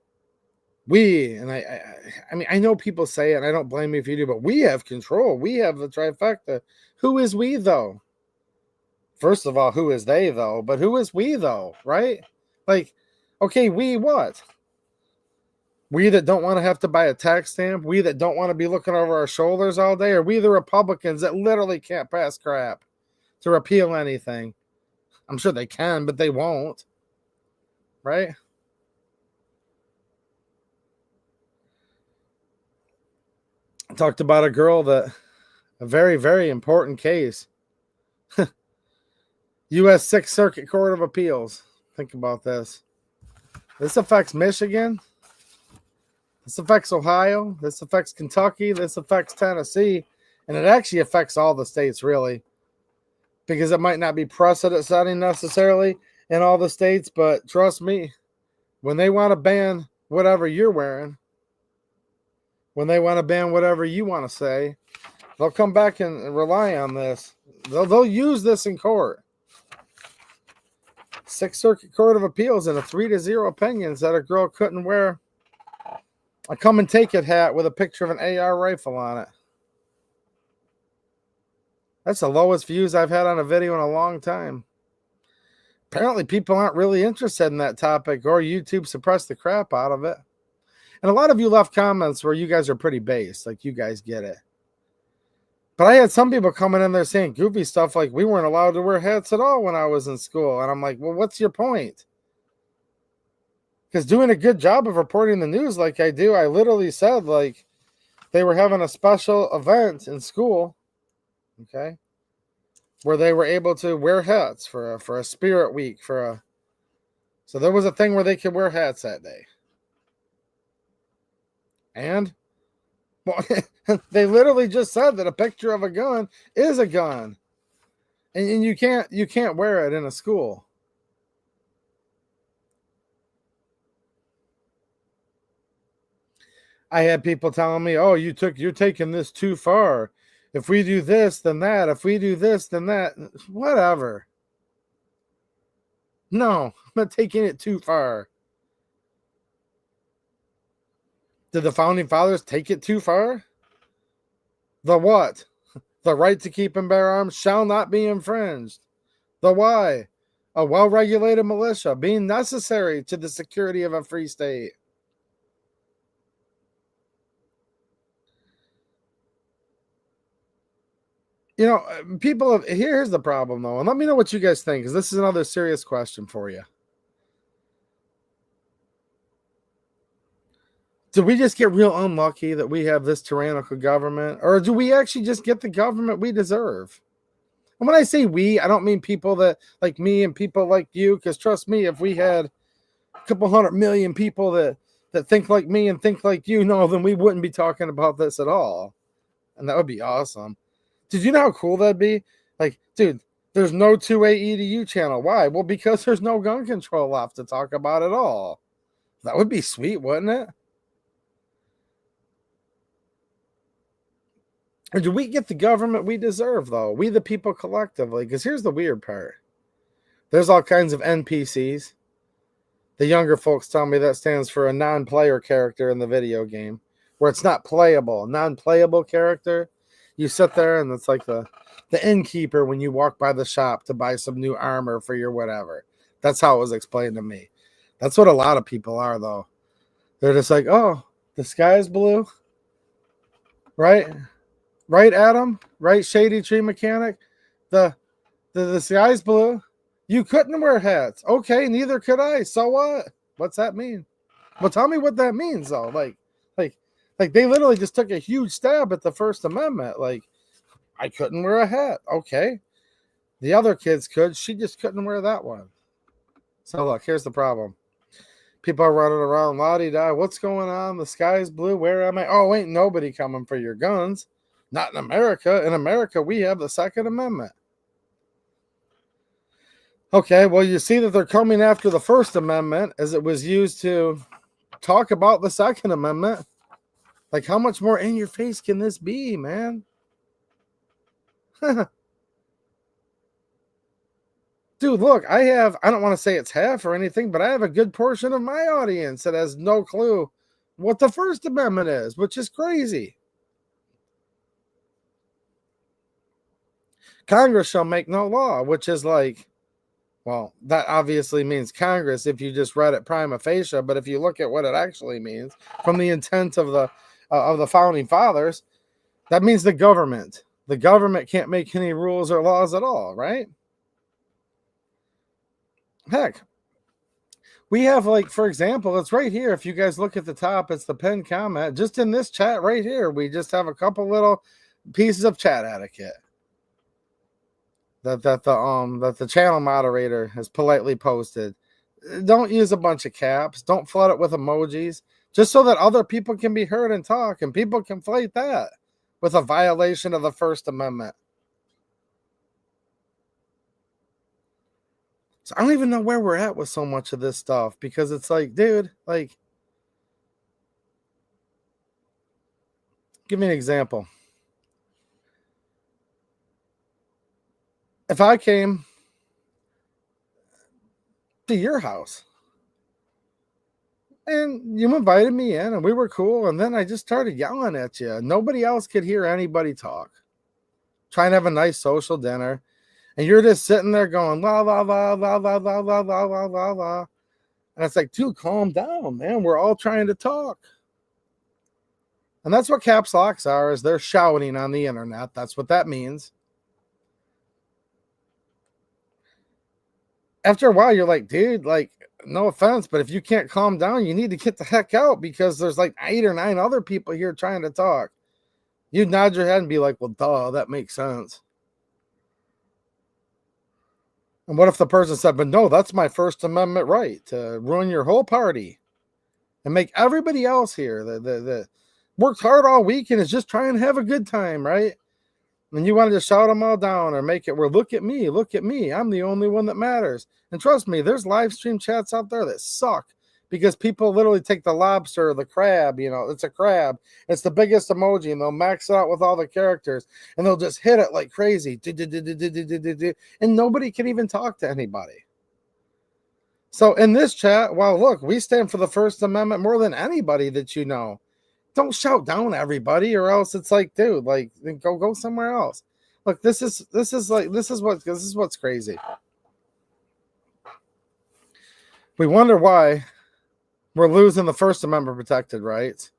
we, and I mean, I know people say it, and I don't blame you if you do, but we have control. We have the trifecta. Who is we though? First of all, who is they though? But who is we though? Right? Like, okay, we what? We that don't want to have to buy a tax stamp? We that don't want to be looking over our shoulders all day? Or we the Republicans that literally can't pass crap to repeal anything? I'm sure they can, but they won't. Right? I talked about a girl that, a very, very important case. U.S. 6th Circuit Court of Appeals. Think about this. This affects Michigan. This affects Ohio. This affects Kentucky. This affects Tennessee. And it actually affects all the states, really. Because it might not be precedent setting necessarily in all the states, but trust me, when they want to ban whatever you're wearing, when they want to ban whatever you want to say, they'll come back and rely on this. They'll use this in court. 6th Circuit Court of Appeals in a 3-0 opinion said a girl couldn't wear a come and take it hat with a picture of an AR rifle on it. That's the lowest views I've had on a video in a long time. Apparently people aren't really interested in that topic, or YouTube suppressed the crap out of it. And a lot of you left comments where you guys are pretty based, like you guys get it. But I had some people coming in there saying goofy stuff like we weren't allowed to wear hats at all when I was in school. And I'm like, well, what's your point? Because doing a good job of reporting the news like I do, I literally said, like, they were having a special event in school, okay, where they were able to wear hats for a spirit week, so there was a thing where they could wear hats that day. And well, they literally just said that a picture of a gun is a gun, and you can't wear it in a school. I had people telling me, "Oh, you're taking this too far. If we do this, then that. If we do this, then that. Whatever." No, I'm not taking it too far. Did the founding fathers take it too far? The what? The right to keep and bear arms shall not be infringed. The why? A well-regulated militia being necessary to the security of a free state. You know, people have, here's the problem though, and let me know what you guys think, because this is another serious question for you. Do we just get real unlucky that we have this tyrannical government, or do we actually just get the government we deserve? And when I say we, I don't mean people that like me and people like you, because trust me, if we had a couple 100 million people that think like me and think like you, no, then we wouldn't be talking about this at all, and that would be awesome. Did you know how cool that'd be? Like, dude, there's no two-way Edu channel. Why? Well, because there's no gun control left to talk about at all. That would be sweet, wouldn't it? Or do we get the government we deserve, though? We, the people, collectively? Because here's the weird part. There's all kinds of NPCs. The younger folks tell me that stands for a non-player character in the video game, where it's not playable. Non-playable character. You sit there and it's like the innkeeper when you walk by the shop to buy some new armor for your whatever. That's how it was explained to me. That's what a lot of people are, though. They're just like, oh, the sky is blue. Right? Right, Adam? Right, Shady Tree Mechanic? The sky's blue. You couldn't wear hats. Okay, neither could I. So what? What's that mean? Well, tell me what that means, though. Like they literally just took a huge stab at the First Amendment. Like, I couldn't wear a hat. Okay. The other kids could. She just couldn't wear that one. So look, here's the problem. People are running around la-di-da. What's going on? The sky's blue. Where am I? Oh, ain't nobody coming for your guns. Not in America. In America, we have the Second Amendment. Okay, well, you see that they're coming after the First Amendment as it was used to talk about the Second Amendment. Like, how much more in your face can this be, man? Dude, look, I don't want to say it's half or anything, but I have a good portion of my audience that has no clue what the First Amendment is, which is crazy. Congress shall make no law, which is like, well, that obviously means Congress if you just read it prima facie, but if you look at what it actually means from the intent of the founding fathers, that means the government. The government can't make any rules or laws at all, right? Heck, we have, like, for example, it's right here. If you guys look at the top, it's the pinned comment. Just in this chat right here, we just have a couple little pieces of chat etiquette that the channel moderator has politely posted. Don't use a bunch of caps. Don't flood it with emojis, just so that other people can be heard and talk, and people conflate that with a violation of the First Amendment. So I don't even know where we're at with so much of this stuff, because it's like, dude, like, give me an example. If I came to your house and you invited me in and we were cool, and then I just started yelling at you, nobody else could hear anybody talk, trying to have a nice social dinner, and you're just sitting there going la la la la la la la la la la la, and it's like, dude, calm down, man. We're all trying to talk. And that's what caps locks are, is they're shouting on the internet. That's what that means. After a while, you're like, dude, like, no offense, but if you can't calm down, you need to get the heck out, because there's like 8 or 9 other people here trying to talk. You'd nod your head and be like, well, duh, that makes sense. And what if the person said, but no, that's my First Amendment right to ruin your whole party and make everybody else here that worked hard all week and is just trying to have a good time, right? And you wanted to shout them all down or make it where, look at me, I'm the only one that matters. And trust me, there's live stream chats out there that suck, because people literally take the lobster or the crab, it's a crab, it's the biggest emoji, and they'll max it out with all the characters, and they'll just hit it like crazy, and nobody can even talk to anybody. So in this chat, well, look, we stand for the First Amendment more than anybody that you know. Don't shout down everybody, or else it's like, dude, like, go somewhere else. Look, this is what's crazy. We wonder why we're losing the First Amendment protected rights.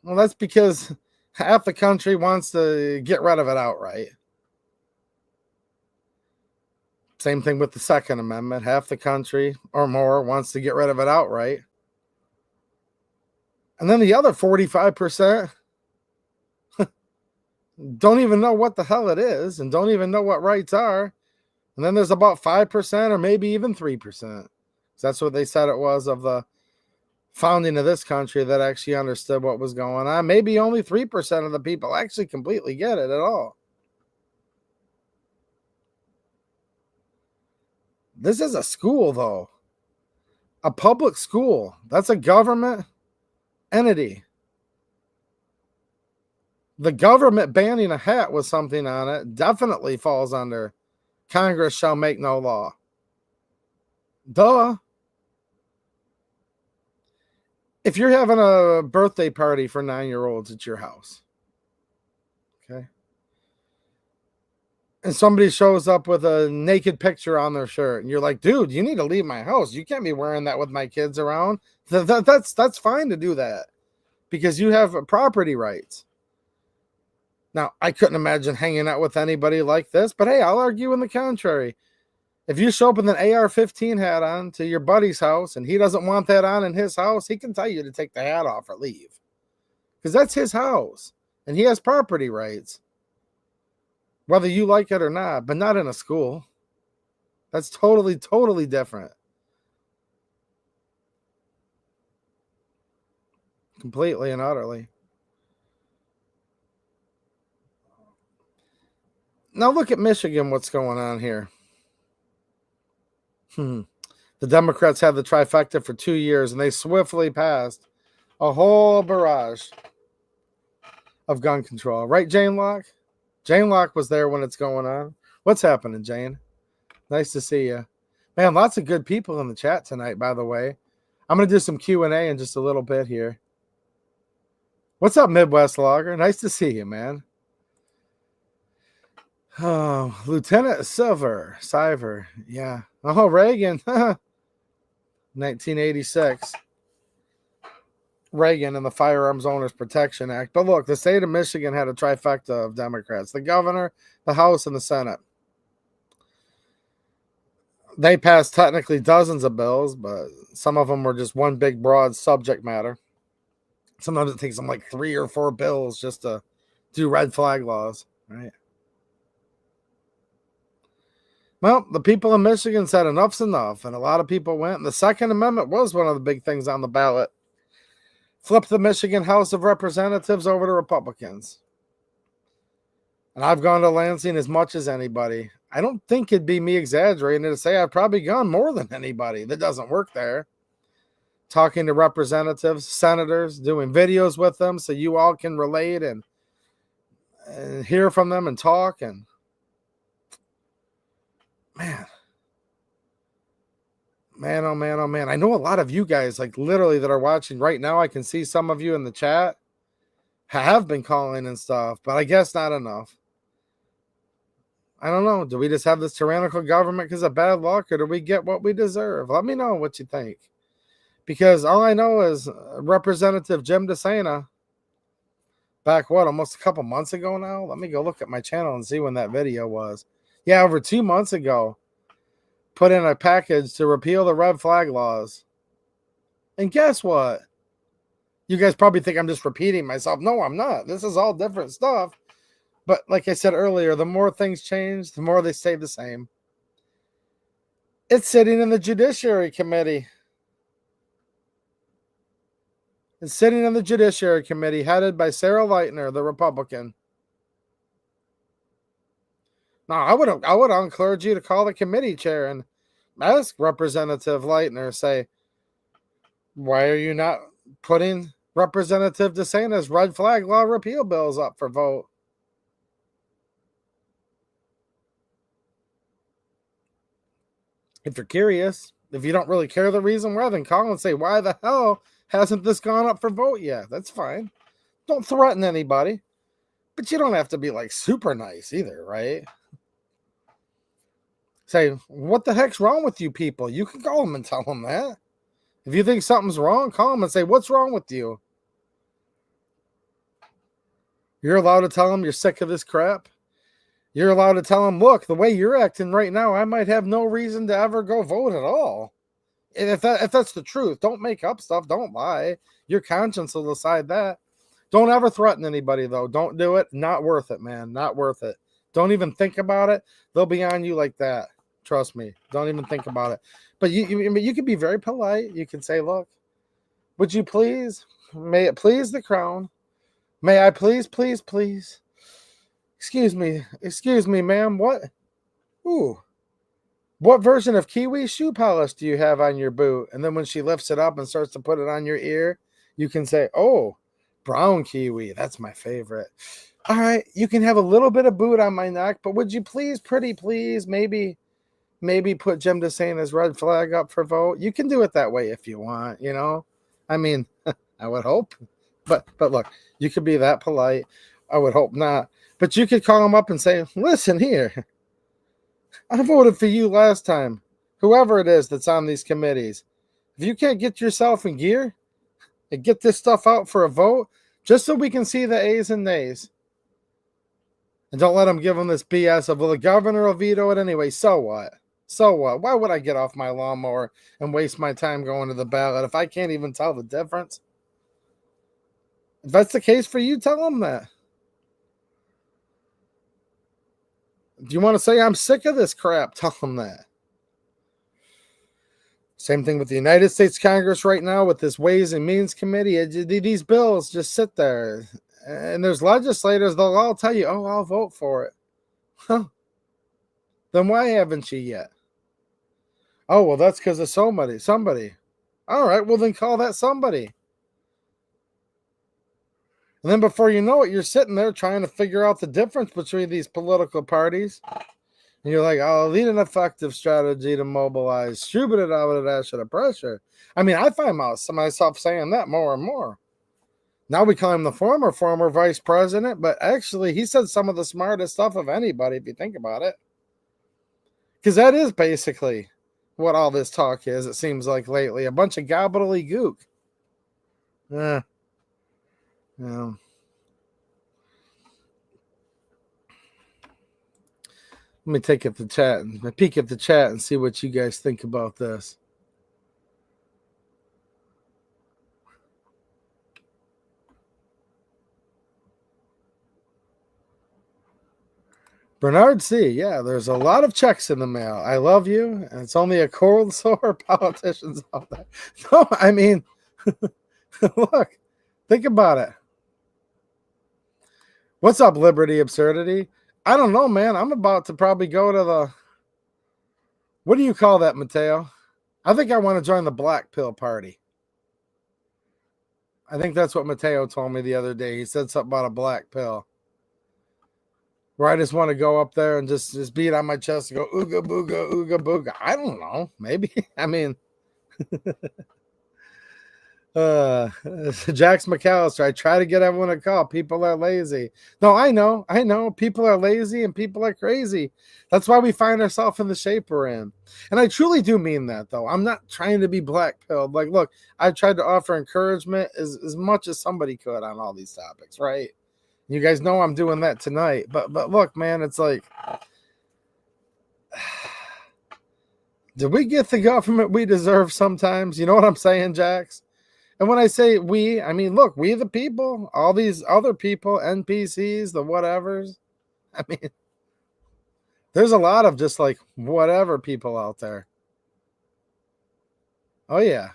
Well, that's because Half the country wants to get rid of it outright. Same thing with the Second Amendment. Half the country or more wants to get rid of it outright. And then the other 45% don't even know what the hell it is and don't even know what rights are. And then there's about 5% or maybe even 3%. That's what they said it was of the founding of this country that actually understood what was going on. Maybe only 3% of the people actually completely get it at all. This is a school, though. A public school. That's a government entity. The government banning a hat with something on it definitely falls under Congress shall make no law. Duh. If you're having a birthday party for 9-year-olds at your house, okay, and somebody shows up with a naked picture on their shirt, and you're like, dude, you need to leave my house. You can't be wearing that with my kids around. That's fine to do that because you have property rights. Now, I couldn't imagine hanging out with anybody like this, but hey, I'll argue in the contrary. If you show up with an AR-15 hat on to your buddy's house and he doesn't want that on in his house, he can tell you to take the hat off or leave because that's his house and he has property rights. Whether you like it or not, but not in a school. That's totally, totally different. Completely and utterly. Now look at Michigan, what's going on here. The Democrats had the trifecta for 2 years, and they swiftly passed a whole barrage of gun control. Right, Jane Locke? Jane Locke was there when it's going on. What's happening, Jane? Nice to see you. Man, lots of good people in the chat tonight, by the way. I'm going to do some Q&A in just a little bit here. What's up, Midwest Logger? Nice to see you, man. Oh, Lieutenant Siver. Yeah. Oh, Reagan. 1986. Reagan and the Firearms Owners Protection Act. But look, the state of Michigan had a trifecta of Democrats. The governor, the House, and the Senate. They passed technically dozens of bills, but some of them were just one big broad subject matter. Sometimes it takes them like 3 or 4 bills just to do red flag laws, right? Well, the people in Michigan said enough's enough, and a lot of people went. And the Second Amendment was one of the big things on the ballot. Flipped the Michigan House of Representatives over to Republicans. And I've gone to Lansing as much as anybody. I don't think it'd be me exaggerating to say I've probably gone more than anybody that doesn't work there. Talking to representatives, senators, doing videos with them so you all can relate and hear from them and talk. And man, oh man. I know a lot of you guys, like literally that are watching right now. I can see some of you in the chat have been calling and stuff, but I guess not enough. I don't know. Do we just have this tyrannical government because of bad luck, or do we get what we deserve? Let me know what you think. Because all I know is Representative Jim DeSena, back almost a couple months ago now? Let me go look at my channel and see when that video was. Yeah, over 2 months ago, put in a package to repeal the red flag laws. And guess what? You guys probably think I'm just repeating myself. No, I'm not. This is all different stuff. But like I said earlier, the more things change, the more they stay the same. It's sitting in the Judiciary Committee. It's sitting in the Judiciary Committee headed by Sarah Lightner, the Republican. Now, I would encourage you to call the committee chair and ask Representative Lightner, say, why are you not putting Representative DeSantis' red flag law repeal bills up for vote? If you're curious, if you don't really care the reason why, then call and say, why the hell hasn't this gone up for vote yet? That's fine. Don't threaten anybody. But you don't have to be like super nice either, right? Say, what the heck's wrong with you people? You can call them and tell them that. If you think something's wrong, call them and say, what's wrong with you? You're allowed to tell them you're sick of this crap. You're allowed to tell them, look, the way you're acting right now, I might have no reason to ever go vote at all. And if that's the truth, don't make up stuff. Don't lie. Your conscience will decide that. Don't ever threaten anybody, though. Don't do it. Not worth it, man. Not worth it. Don't even think about it. They'll be on you like that. Trust me. Don't even think about it. But you can be very polite. You can say, look, would you please, may it please the crown, may I please, excuse me, ma'am, what? Ooh, what version of kiwi shoe polish do you have on your boot? And then when she lifts it up and starts to put it on your ear, you can say, oh, brown kiwi, that's my favorite. All right, you can have a little bit of boot on my neck, but would you please, pretty please, maybe put Jim DeSantis' red flag up for vote? You can do it that way if you want, you know? I mean, I would hope. But look, you could be that polite. I would hope not. But you could call them up and say, listen here, I voted for you last time. Whoever it is that's on these committees. If you can't get yourself in gear and get this stuff out for a vote, just so we can see the A's and nays. And don't let them give them this BS of, well, the governor will veto it anyway. So what? So what? Why would I get off my lawnmower and waste my time going to the ballot if I can't even tell the difference? If that's the case for you, tell them that. Do you want to say I'm sick of this crap? Tell them that. Same thing with the United States Congress right now with this Ways and Means Committee. These bills just sit there. And there's legislators, they'll all tell you, oh, I'll vote for it. Huh. Then why haven't you yet? Oh, well, that's because of somebody. All right, well, then call that somebody. And then before you know it, you're sitting there trying to figure out the difference between these political parties. And you're like, I'll lead an effective strategy to mobilize, shoot it out of dash of pressure. I mean, I find myself saying that more and more. Now we call him the former vice president, but actually he said some of the smartest stuff of anybody, if you think about it. Because that is basically what all this talk is, it seems like lately. A bunch of gobbledygook. Yeah. Let me take up the chat and peek at the chat and see what you guys think about this. Bernard C. Yeah, there's a lot of checks in the mail. I love you, and it's only a cold sore politicians out there. No, I mean, look, think about it. What's up, Liberty Absurdity? I don't know, man. I'm about to probably go to the, what do you call that, Mateo? I think I want to join the Black Pill Party. I think that's what Mateo told me the other day. He said something about a black pill. Where I just want to go up there and just beat on my chest and go, ooga booga, ooga booga. I don't know. Maybe. I mean, Jax McAllister, I try to get everyone to call. People are lazy. No, I know. People are lazy and people are crazy. That's why we find ourselves in the shape we're in. And I truly do mean that, though. I'm not trying to be black-pilled. Like, look, I've tried to offer encouragement as much as somebody could on all these topics, right? You guys know I'm doing that tonight. But look, man, it's like, did we get the government we deserve sometimes? You know what I'm saying, Jax? And when I say we, I mean, look, we the people, all these other people, NPCs, the whatevers. I mean, there's a lot of just like whatever people out there. Oh, yeah.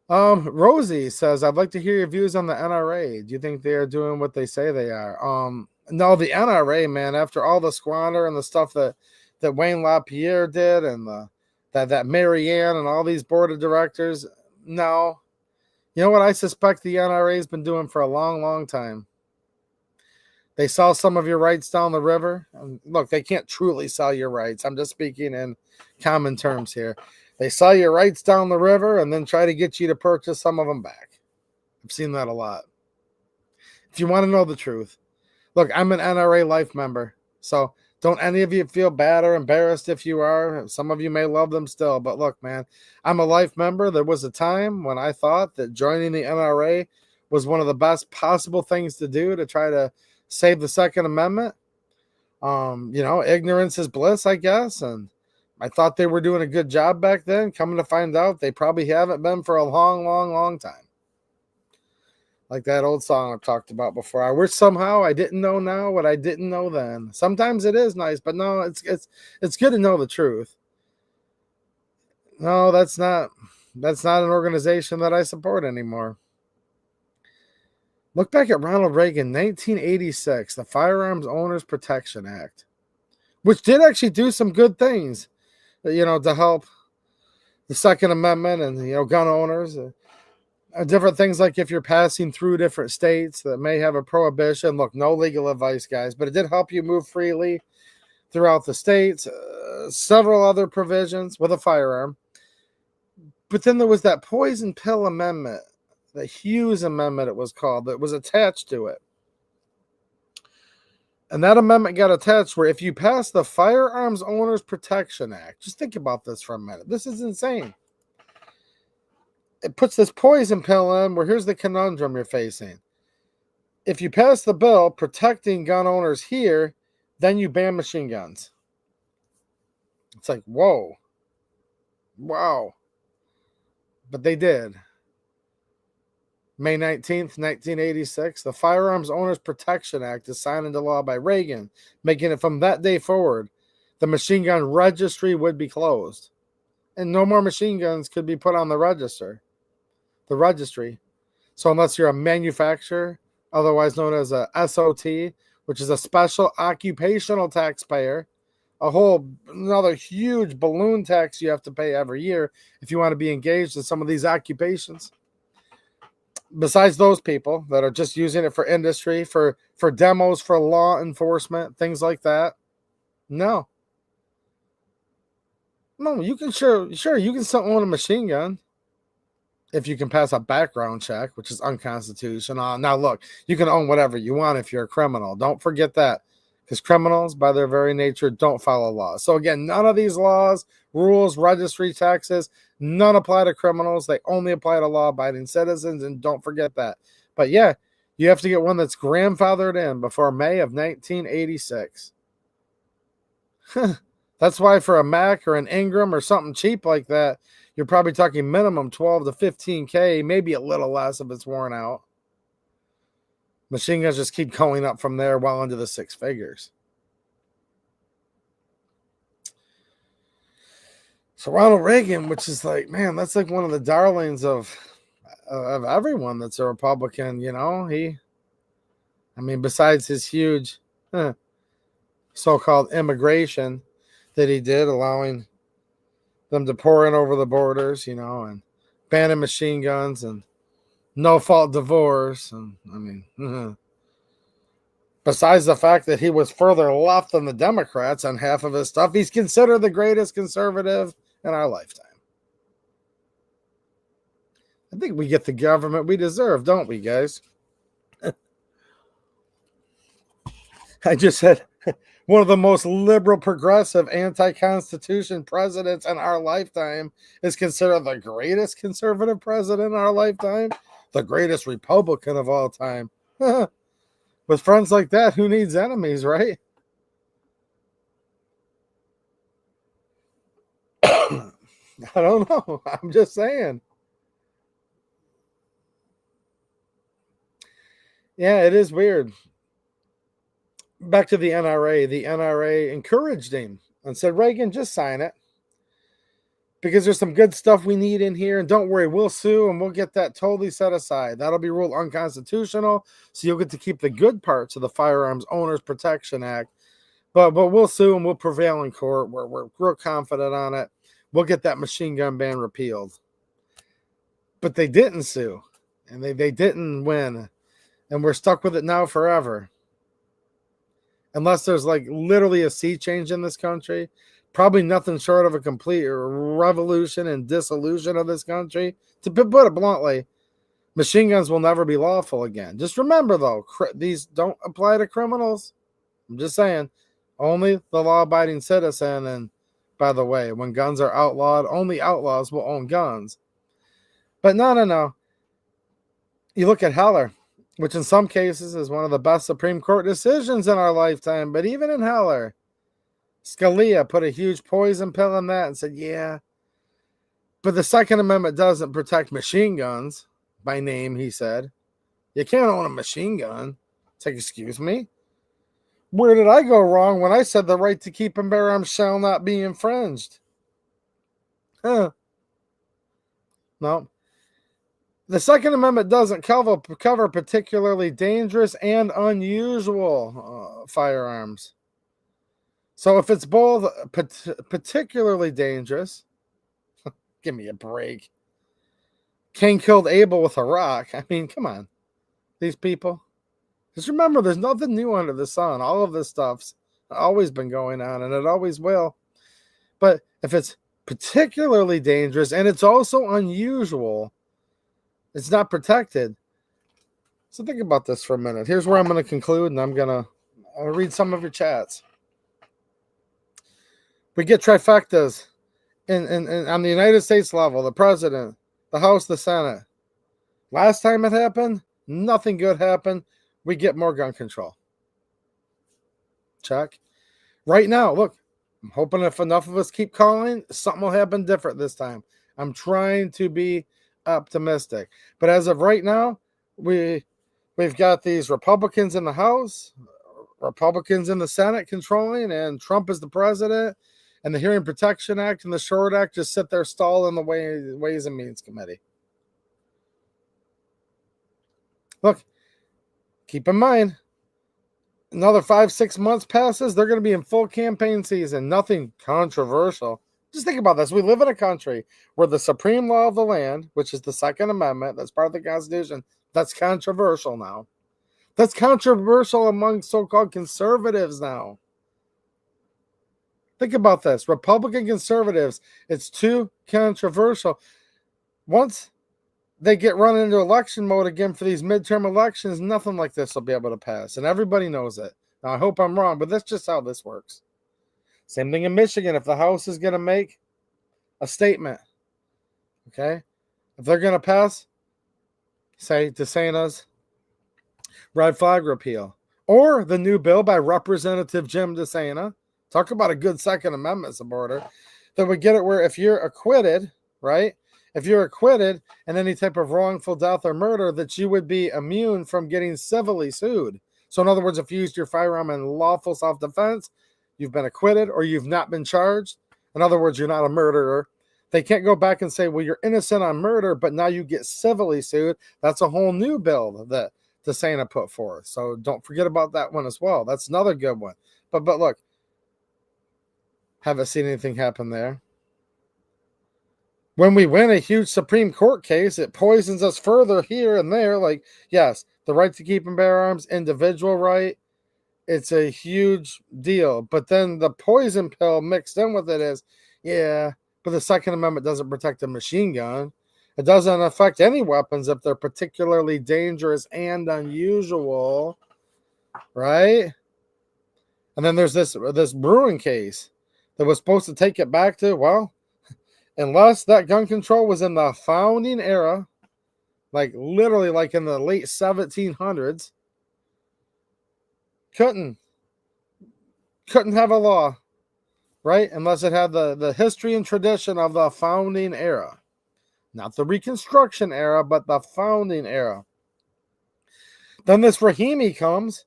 Rosie says, I'd like to hear your views on the NRA. Do you think they are doing what they say they are? No, the NRA, man, after all the squander and the stuff that Wayne LaPierre did and that Marianne and all these board of directors, no. You know what I suspect the NRA has been doing for a long, long time? They sell some of your rights down the river. Look, they can't truly sell your rights. I'm just speaking in common terms here. They sell your rights down the river and then try to get you to purchase some of them back. I've seen that a lot. If you want to know the truth, look, I'm an NRA life member. So don't any of you feel bad or embarrassed if you are. Some of you may love them still. But look, man, I'm a life member. There was a time when I thought that joining the NRA was one of the best possible things to do to try to save the Second Amendment. Ignorance is bliss, I guess. And I thought they were doing a good job back then. Coming to find out, they probably haven't been for a long, long, long time. Like that old song I've talked about before. I wish somehow I didn't know now what I didn't know then. Sometimes it is nice, but no, it's good to know the truth. No, that's not an organization that I support anymore. Look back at Ronald Reagan, 1986, the Firearms Owners Protection Act, which did actually do some good things, to help the Second Amendment and, gun owners. Different things like if you're passing through different states that may have a prohibition. Look, no legal advice, guys, but it did help you move freely throughout the states. Several other provisions with a firearm. But then there was that poison pill amendment, the Hughes Amendment it was called, that was attached to it. And that amendment got attached where if you pass the Firearms Owners Protection Act, just think about this for a minute. This is insane. It puts this poison pill in where here's the conundrum you're facing. If you pass the bill protecting gun owners here, then you ban machine guns. It's like, whoa. Wow. But they did. May 19th, 1986, the Firearms Owners Protection Act is signed into law by Reagan, making it from that day forward, the machine gun registry would be closed. And no more machine guns could be put on the registry. So unless you're a manufacturer, otherwise known as a SOT, which is a special occupational taxpayer, another huge balloon tax you have to pay every year if you want to be engaged in some of these occupations. Besides those people that are just using it for industry, for demos, for law enforcement, things like that. No, you can sure you can still own a machine gun if you can pass a background check, which is unconstitutional. Now, look, you can own whatever you want if you're a criminal. Don't forget that, because criminals, by their very nature, don't follow laws. So again, none of these laws, rules, registry taxes, none apply to criminals. They only apply to law-abiding citizens, and don't forget that. But yeah, you have to get one that's grandfathered in before May of 1986. That's why for a Mac or an Ingram or something cheap like that, you're probably talking minimum 12 to 15K, maybe a little less if it's worn out. Machine guns just keep going up from there well into the six figures. So Ronald Reagan, which is like, man, that's like one of the darlings of everyone that's a Republican, besides his huge so-called immigration that he did, allowing them to pour in over the borders, and banning machine guns and no-fault divorce. And besides the fact that he was further left than the Democrats on half of his stuff, he's considered the greatest conservative in our lifetime. I think we get the government we deserve, don't we, guys? I just said one of the most liberal, progressive, anti-Constitution presidents in our lifetime is considered the greatest conservative president in our lifetime, the greatest Republican of all time. With friends like that, who needs enemies, right? I don't know. I'm just saying. Yeah, it is weird. Back to the NRA. The NRA encouraged him and said, Reagan, just sign it. Because there's some good stuff we need in here. And don't worry, we'll sue and we'll get that totally set aside. That'll be ruled unconstitutional. So you'll get to keep the good parts of the Firearms Owners Protection Act. But we'll sue and we'll prevail in court. We're real confident on it. We'll get that machine gun ban repealed. But they didn't sue. And they didn't win. And we're stuck with it now forever. Unless there's like literally a sea change in this country. Probably nothing short of a complete revolution and dissolution of this country. To put it bluntly, machine guns will never be lawful again. Just remember, though, these don't apply to criminals. I'm just saying. Only the law-abiding citizen. And by the way, when guns are outlawed, only outlaws will own guns. But no. You look at Heller, which in some cases is one of the best Supreme Court decisions in our lifetime. But even in Heller, Scalia put a huge poison pill in that and said, yeah, but the Second Amendment doesn't protect machine guns by name, he said. You can't own a machine gun. It's like, excuse me? Where did I go wrong when I said the right to keep and bear arms shall not be infringed? Huh. No. The Second Amendment doesn't cover particularly dangerous and unusual firearms. So if it's both particularly dangerous, give me a break. Cain killed Abel with a rock. I mean, come on. These people. Just remember, there's nothing new under the sun. All of this stuff's always been going on, and it always will. But if it's particularly dangerous and it's also unusual, it's not protected. So think about this for a minute. Here's where I'm going to conclude, and I'm going to read some of your chats. We get trifectas on the United States level, the president, the House, the Senate. Last time it happened, nothing good happened. We get more gun control. Check. Right now, look, I'm hoping if enough of us keep calling, something will happen different this time. I'm trying to be optimistic. But as of right now, we've got these Republicans in the House, Republicans in the Senate controlling, and Trump is the president, and the Hearing Protection Act and the Short Act just sit there stall in the Ways and Means Committee. Look, keep in mind, another 5-6 months passes, they're going to be in full campaign season. Nothing controversial. Just think about this. We live in a country where the supreme law of the land, which is the Second Amendment, that's part of the Constitution, that's controversial now. That's controversial among so-called conservatives now. Think about this. Republican conservatives, it's too controversial. Once they get run into election mode again for these midterm elections, nothing like this will be able to pass. And everybody knows it. Now, I hope I'm wrong, but that's just how this works. Same thing in Michigan. If the House is going to make a statement, okay, if they're going to pass, say, DeSantis red flag repeal, or the new bill by Representative Jim DeSantis, talk about a good Second Amendment supporter, that would get it where if you're acquitted, right, if you're acquitted in any type of wrongful death or murder, that you would be immune from getting civilly sued. So in other words, if you used your firearm in lawful self-defense, you've been acquitted or you've not been charged. In other words, you're not a murderer. They can't go back and say, well, you're innocent on murder, but now you get civilly sued. That's a whole new bill that DeSantis put forth. So don't forget about that one as well. That's another good one. But look, haven't seen anything happen there. When we win a huge Supreme Court case, it poisons us further here and there. Like, yes, the right to keep and bear arms, individual right, it's a huge deal. But then the poison pill mixed in with it is, yeah, but the Second Amendment doesn't protect a machine gun. It doesn't affect any weapons if they're particularly dangerous and unusual, right? And then there's this Bruin case that was supposed to take it back to, well, unless that gun control was in the founding era, like literally like in the late 1700s, couldn't have a law, right? Unless it had the history and tradition of the founding era. Not the Reconstruction era, but the founding era. Then this Rahimi comes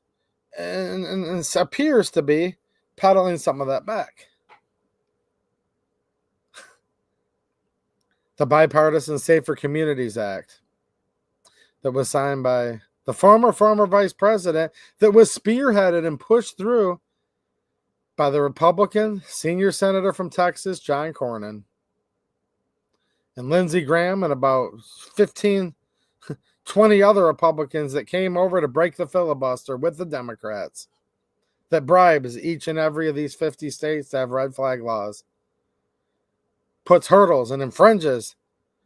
and appears to be peddling some of that back. The Bipartisan Safer Communities Act that was signed by the former vice president, that was spearheaded and pushed through by the Republican senior senator from Texas, John Cornyn, and Lindsey Graham, and about 15, 20 other Republicans that came over to break the filibuster with the Democrats, that bribes each and every of these 50 states to have red flag laws, puts hurdles and infringes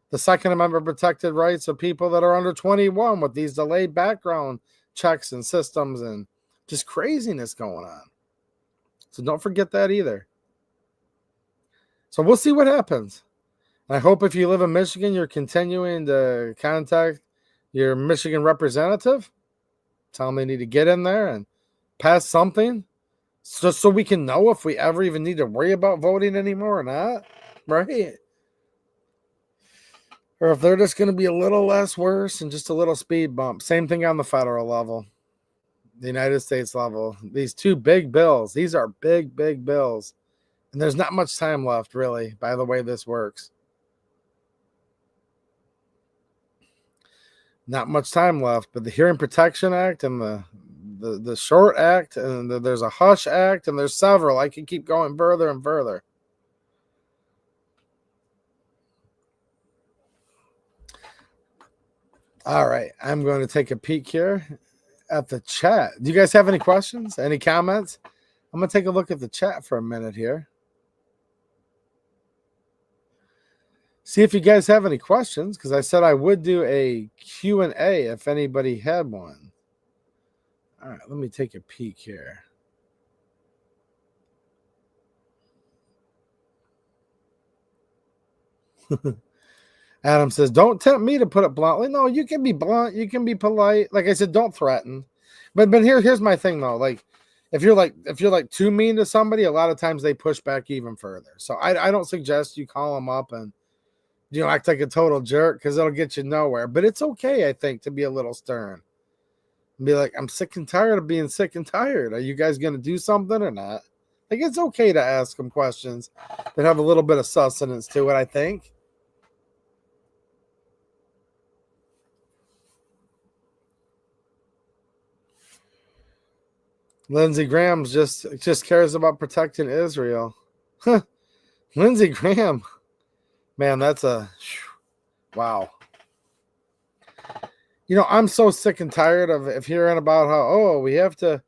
the Second Amendment protected rights of people that are under 21 with these delayed background checks and systems and just craziness going on. So don't forget that either. So we'll see what happens. I hope if you live in Michigan, you're continuing to contact your Michigan representative. Tell them they need to get in there and pass something just so we can know if we ever even need to worry about voting anymore or not, right? Or if they're just going to be a little less worse and just a little speed bump. Same thing on the federal level, the United States level. These two big bills, these are big, big bills. And there's not much time left, really, by the way this works. Not much time left, but the Hearing Protection Act and the Short Act, and there's a Hush Act, and there's several. I can keep going further and further. All right, I'm going to take a peek here at the chat. Do you guys have any questions, any comments? I'm going to take a look at the chat for a minute here. See if you guys have any questions, because I said I would do a Q&A if anybody had one. All right, let me take a peek here. Adam says, don't tempt me to put it bluntly. No, you can be blunt. You can be polite. Like I said, don't threaten. But here's my thing, though. Like, if you're like too mean to somebody, a lot of times they push back even further. So I don't suggest you call them up and, act like a total jerk, because it'll get you nowhere. But it's okay, I think, to be a little stern. And be like, I'm sick and tired of being sick and tired. Are you guys going to do something or not? Like, it's okay to ask them questions that have a little bit of sustenance to it, I think. Lindsey Graham just cares about protecting Israel. Lindsey Graham. Man, that's wow. I'm so sick and tired of hearing about how, we have to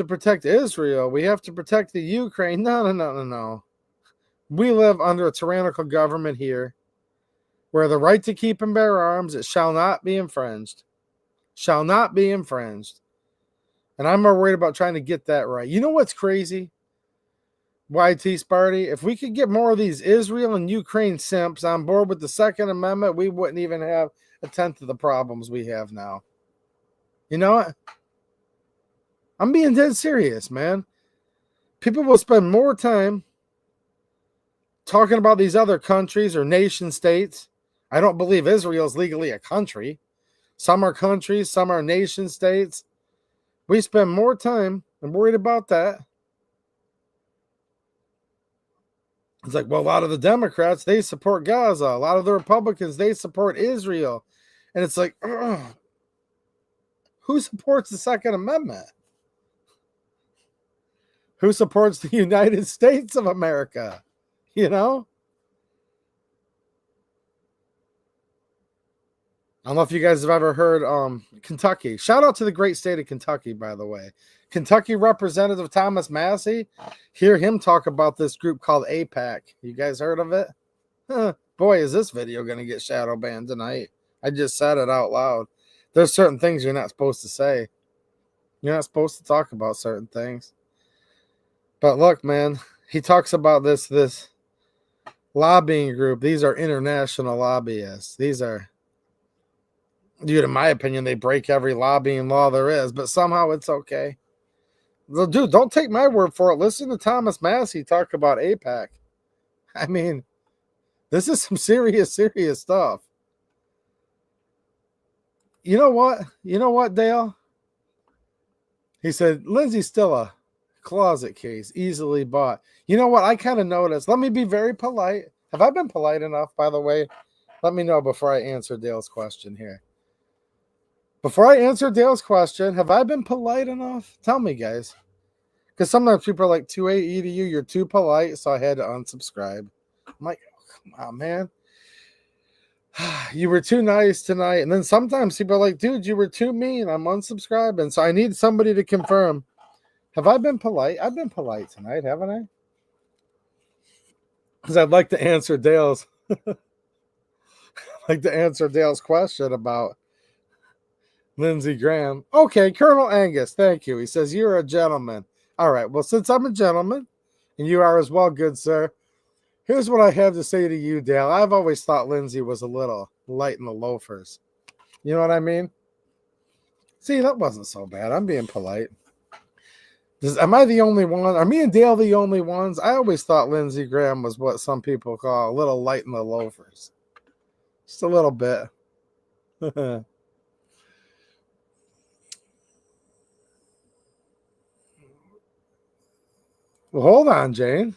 protect Israel. We have to protect the Ukraine. No. We live under a tyrannical government here where the right to keep and bear arms, it shall not be infringed. Shall not be infringed. And I'm more worried about trying to get that right. You know what's crazy? YT Sparty, if we could get more of these Israel and Ukraine simps on board with the Second Amendment, we wouldn't even have a tenth of the problems we have now. You know what? I'm being dead serious, man. People will spend more time talking about these other countries or nation states. I don't believe Israel is legally a country. Some are countries, some are nation states. We spend more time and worried about that. It's like, well, a lot of the Democrats, they support Gaza. A lot of the Republicans, they support Israel. And it's like, who supports the Second Amendment? Who supports the United States of America? I don't know if you guys have ever heard Kentucky. Shout out to the great state of Kentucky, by the way. Kentucky Representative Thomas Massey. Hear him talk about this group called AIPAC. You guys heard of it? Boy, is this video going to get shadow banned tonight. I just said it out loud. There's certain things you're not supposed to say. You're not supposed to talk about certain things. But look, man, he talks about this lobbying group. These are international lobbyists. These are... Dude, in my opinion, they break every lobbying law there is, but somehow it's okay. Dude, don't take my word for it. Listen to Thomas Massey talk about AIPAC. I mean, this is some serious stuff. You know what, Dale? He said, Lindsey's still a closet case, easily bought. You know what? I kind of noticed. Let me be very polite. Have I been polite enough, by the way? Let me know before I answer Dale's question here. Before I answer Dale's question, have I been polite enough? Tell me, guys. Because sometimes people are like, 2AE to you, you're too polite, so I had to unsubscribe. I'm like, oh, come on, man. You were too nice tonight. And then sometimes people are like, dude, you were too mean. I'm unsubscribing. So I need somebody to confirm. Have I been polite? I've been polite tonight, haven't I? Because I'd like to answer Dale's question about Lindsey Graham. Okay, Colonel Angus, thank you. He says, you're a gentleman. All right, well, since I'm a gentleman, and you are as well, good sir, here's what I have to say to you, Dale. I've always thought Lindsey was a little light in the loafers. You know what I mean? See, that wasn't so bad. I'm being polite. Am I the only one? Are me and Dale the only ones? I always thought Lindsey Graham was what some people call a little light in the loafers. Just a little bit. Well, hold on, Jane.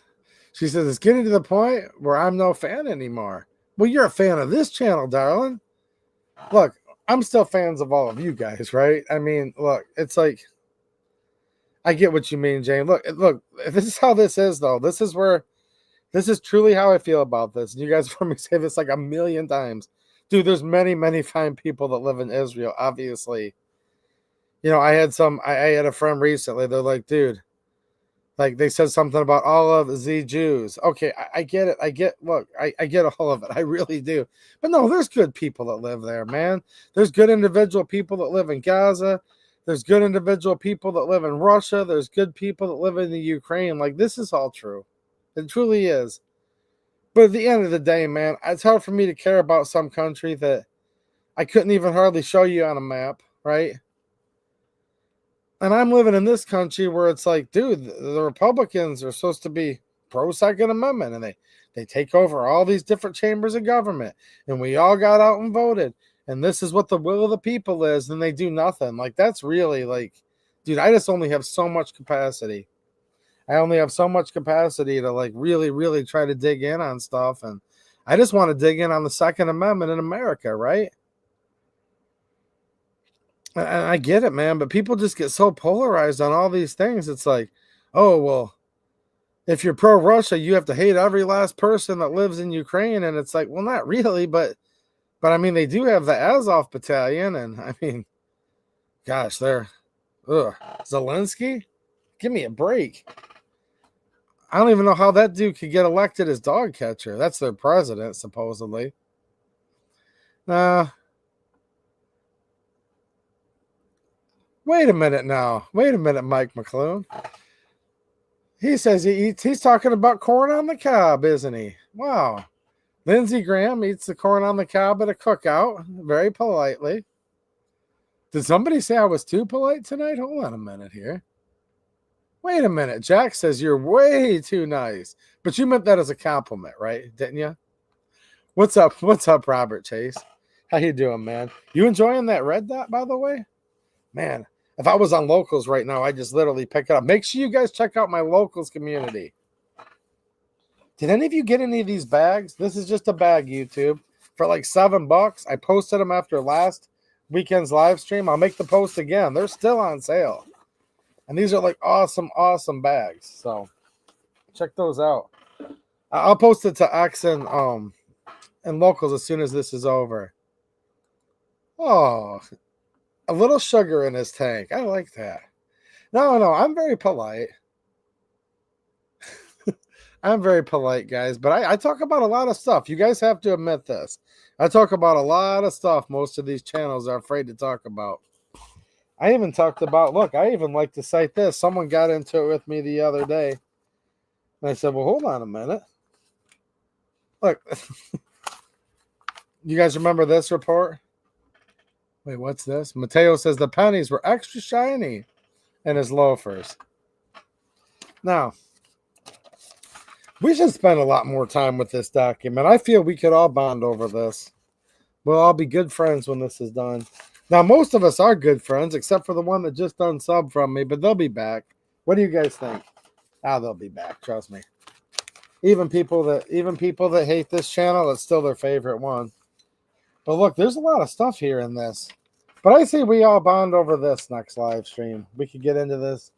She says, it's getting to the point where I'm no fan anymore. Well, you're a fan of this channel, darling. Look, I'm still fans of all of you guys, right? I mean, look, it's like, I get what you mean, Jane. Look, this is how this is, though. This is truly how I feel about this. And you guys have heard me say this like a million times. Dude, there's many, many fine people that live in Israel, obviously. You know, I had a friend recently. They're like, dude, like they said something about all of the Jews. Okay, I get it. I get all of it. I really do. But no, there's good people that live there, man. There's good individual people that live in Gaza. There's good individual people that live in Russia. There's good people that live in the Ukraine. Like, this is all true. It truly is. But at the end of the day, man, it's hard for me to care about some country that I couldn't even hardly show you on a map, right? And I'm living in this country where it's like, dude, the Republicans are supposed to be pro-Second Amendment, and they take over all these different chambers of government, and we all got out and voted, and this is what the will of the people is, and they do nothing. Like, that's really like, dude, I just only have so much capacity. I only have so much capacity to like really, really try to dig in on stuff, and I just want to dig in on the Second Amendment in America, right? And I get it, man, but people just get so polarized on all these things. It's like, oh, well, if you're pro-Russia, you have to hate every last person that lives in Ukraine. And it's like, well, not really, but I mean, they do have the Azov battalion, and I mean, gosh, Zelensky? Give me a break. I don't even know how that dude could get elected as dog catcher. That's their president, supposedly. Wait a minute now. Wait a minute, Mike McClune. He says he's talking about corn on the cob, isn't he? Wow. Lindsey Graham eats the corn on the cob at a cookout, very politely. Did somebody say I was too polite tonight? Hold on a minute here. Wait a minute. Jack says you're way too nice. But you meant that as a compliment, right? Didn't you? What's up? What's up, Robert Chase? How you doing, man? You enjoying that red dot, by the way? Man, if I was on Locals right now, I'd just literally pick it up. Make sure you guys check out my Locals community. Did any of you get any of these bags? This is just a bag, YouTube, for like $7. I posted them after last weekend's live stream. I'll make the post again. They're still on sale. And these are like awesome, awesome bags. So check those out. I'll post it to X and Locals as soon as this is over. Oh, a little sugar in his tank. I like that. No, I'm very polite. I'm very polite, guys. But I talk about a lot of stuff. You guys have to admit this. I talk about a lot of stuff most of these channels are afraid to talk about. I even talked about, look, I even like to cite this. Someone got into it with me the other day. And I said, well, hold on a minute. Look, you guys remember this report? Wait, what's this? Mateo says the pennies were extra shiny in his loafers. Now, we should spend a lot more time with this document. I feel we could all bond over this. We'll all be good friends when this is done. Now, most of us are good friends, except for the one that just unsub from me, but they'll be back. What do you guys think? They'll be back, trust me. Even people that hate this channel, it's still their favorite one. But look, there's a lot of stuff here in this. But I say we all bond over this next live stream. We could get into this.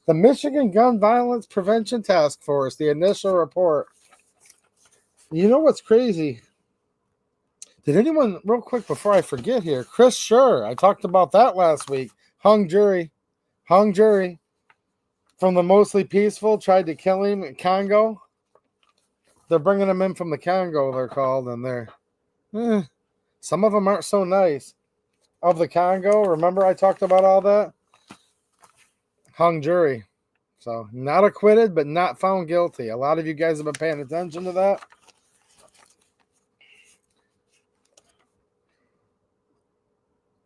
The Michigan Gun Violence Prevention Task Force, the initial report. You know what's crazy? Did anyone, real quick before I forget here, Chris Schur, I talked about that last week. Hung jury. From the mostly peaceful, tried to kill him in Congo. They're bringing him in from the Congo, they're called, and they're... some of them aren't so nice. Of the Congo, remember I talked about all that? Hung jury. So, not acquitted, but not found guilty. A lot of you guys have been paying attention to that.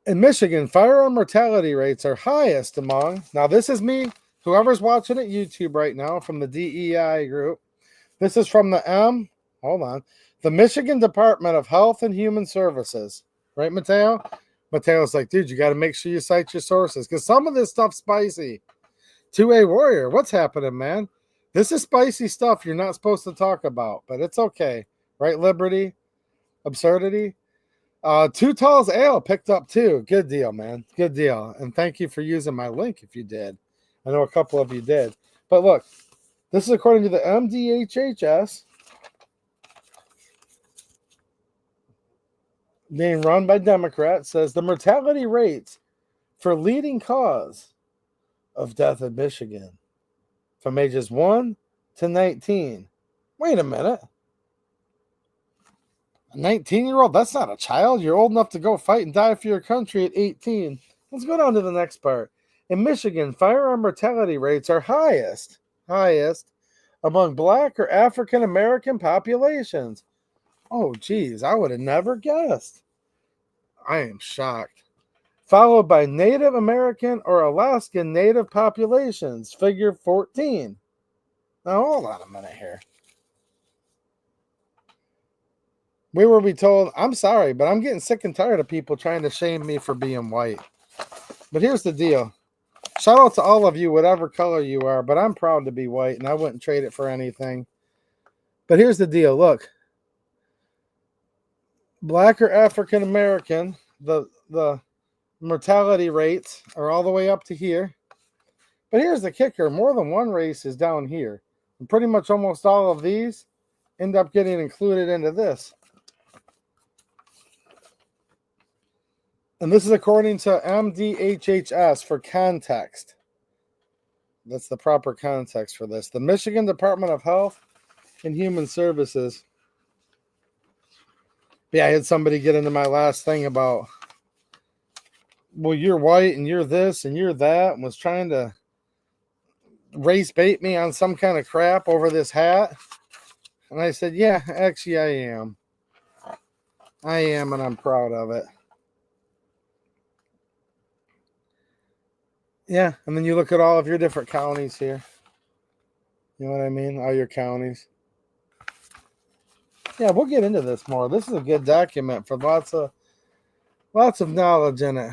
In Michigan, firearm mortality rates are highest among, now this is me, whoever's watching at YouTube right now from the DEI group. This is from the Michigan Department of Health and Human Services. Right, Mateo? Mateo's like, dude, you got to make sure you cite your sources because some of this stuff's spicy. 2A Warrior, what's happening, man? This is spicy stuff you're not supposed to talk about, but it's okay. Right, Liberty? Absurdity? Two Talls Ale picked up too. Good deal, man. Good deal. And thank you for using my link if you did. I know a couple of you did. But look, this is according to the MDHHS, being run by Democrats, says the mortality rates for leading cause of death in Michigan from ages 1 to 19. Wait a minute. A 19-year-old? That's not a child. You're old enough to go fight and die for your country at 18. Let's go down to the next part. In Michigan, firearm mortality rates are highest among Black or African American populations. Oh, geez, I would have never guessed. I am shocked. Followed by Native American or Alaskan Native populations, figure 14. Now, hold on a minute here. We were told, I'm sorry, but I'm getting sick and tired of people trying to shame me for being white. But here's the deal. Shout out to all of you, whatever color you are, but I'm proud to be white, and I wouldn't trade it for anything. But here's the deal. Look. Black or African American, the mortality rates are all the way up to here. But here's the kicker. More than one race is down here. And pretty much almost all of these end up getting included into this. And this is according to MDHHS for context. That's the proper context for this. The Michigan Department of Health and Human Services. Yeah, I had somebody get into my last thing about, well, you're white and you're this and you're that, and was trying to race bait me on some kind of crap over this hat. And I said, yeah, actually I am. I am, and I'm proud of it. Yeah, and then you look at all of your different counties here. You know what I mean? All your counties. Yeah, we'll get into this more. This is a good document for lots of knowledge in it.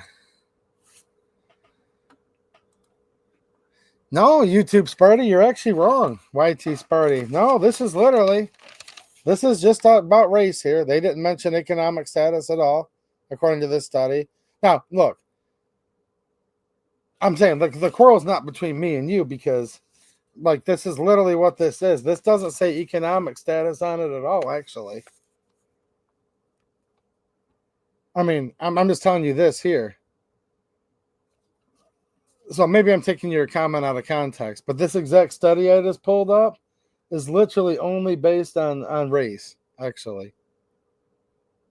No, YouTube Sparty, you're actually wrong. YT Sparty. No, this is just about race here. They didn't mention economic status at all, according to this study. Now, look, I'm saying the quarrel's not between me and you because, like, this is literally what this is. This doesn't say economic status on it at all, actually. I mean, I'm just telling you this here. So maybe I'm taking your comment out of context, but this exact study I just pulled up is literally only based on race, actually.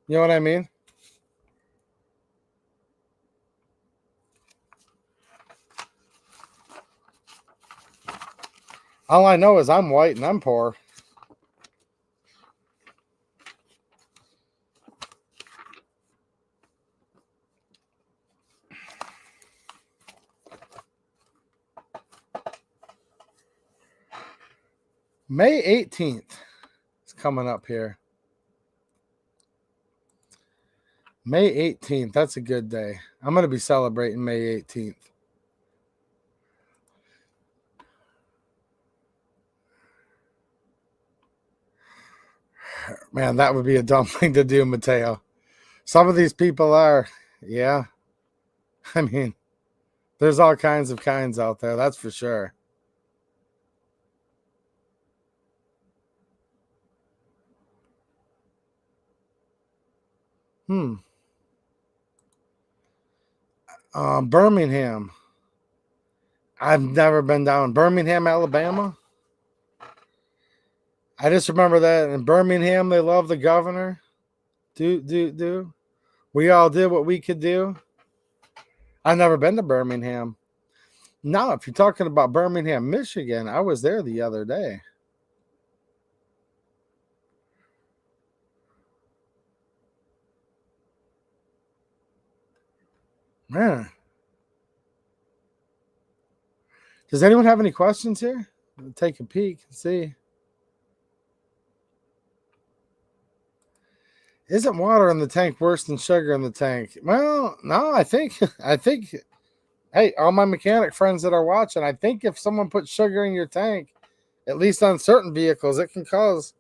You know what I mean? All I know is I'm white and I'm poor. May 18th is coming up here. May 18th. That's a good day. I'm going to be celebrating May 18th. Man, that would be a dumb thing to do, Mateo. Some of these people are, yeah. I mean, there's all kinds of kinds out there, that's for sure. Birmingham. I've never been down. Birmingham, Alabama. I just remember that in Birmingham, they love the governor. Do. We all did what we could do. I've never been to Birmingham. Now, if you're talking about Birmingham, Michigan, I was there the other day. Man. Does anyone have any questions here? Take a peek and see. Isn't water in the tank worse than sugar in the tank? Well, no, I think hey, all my mechanic friends that are watching, I think if someone puts sugar in your tank, at least on certain vehicles, it can cause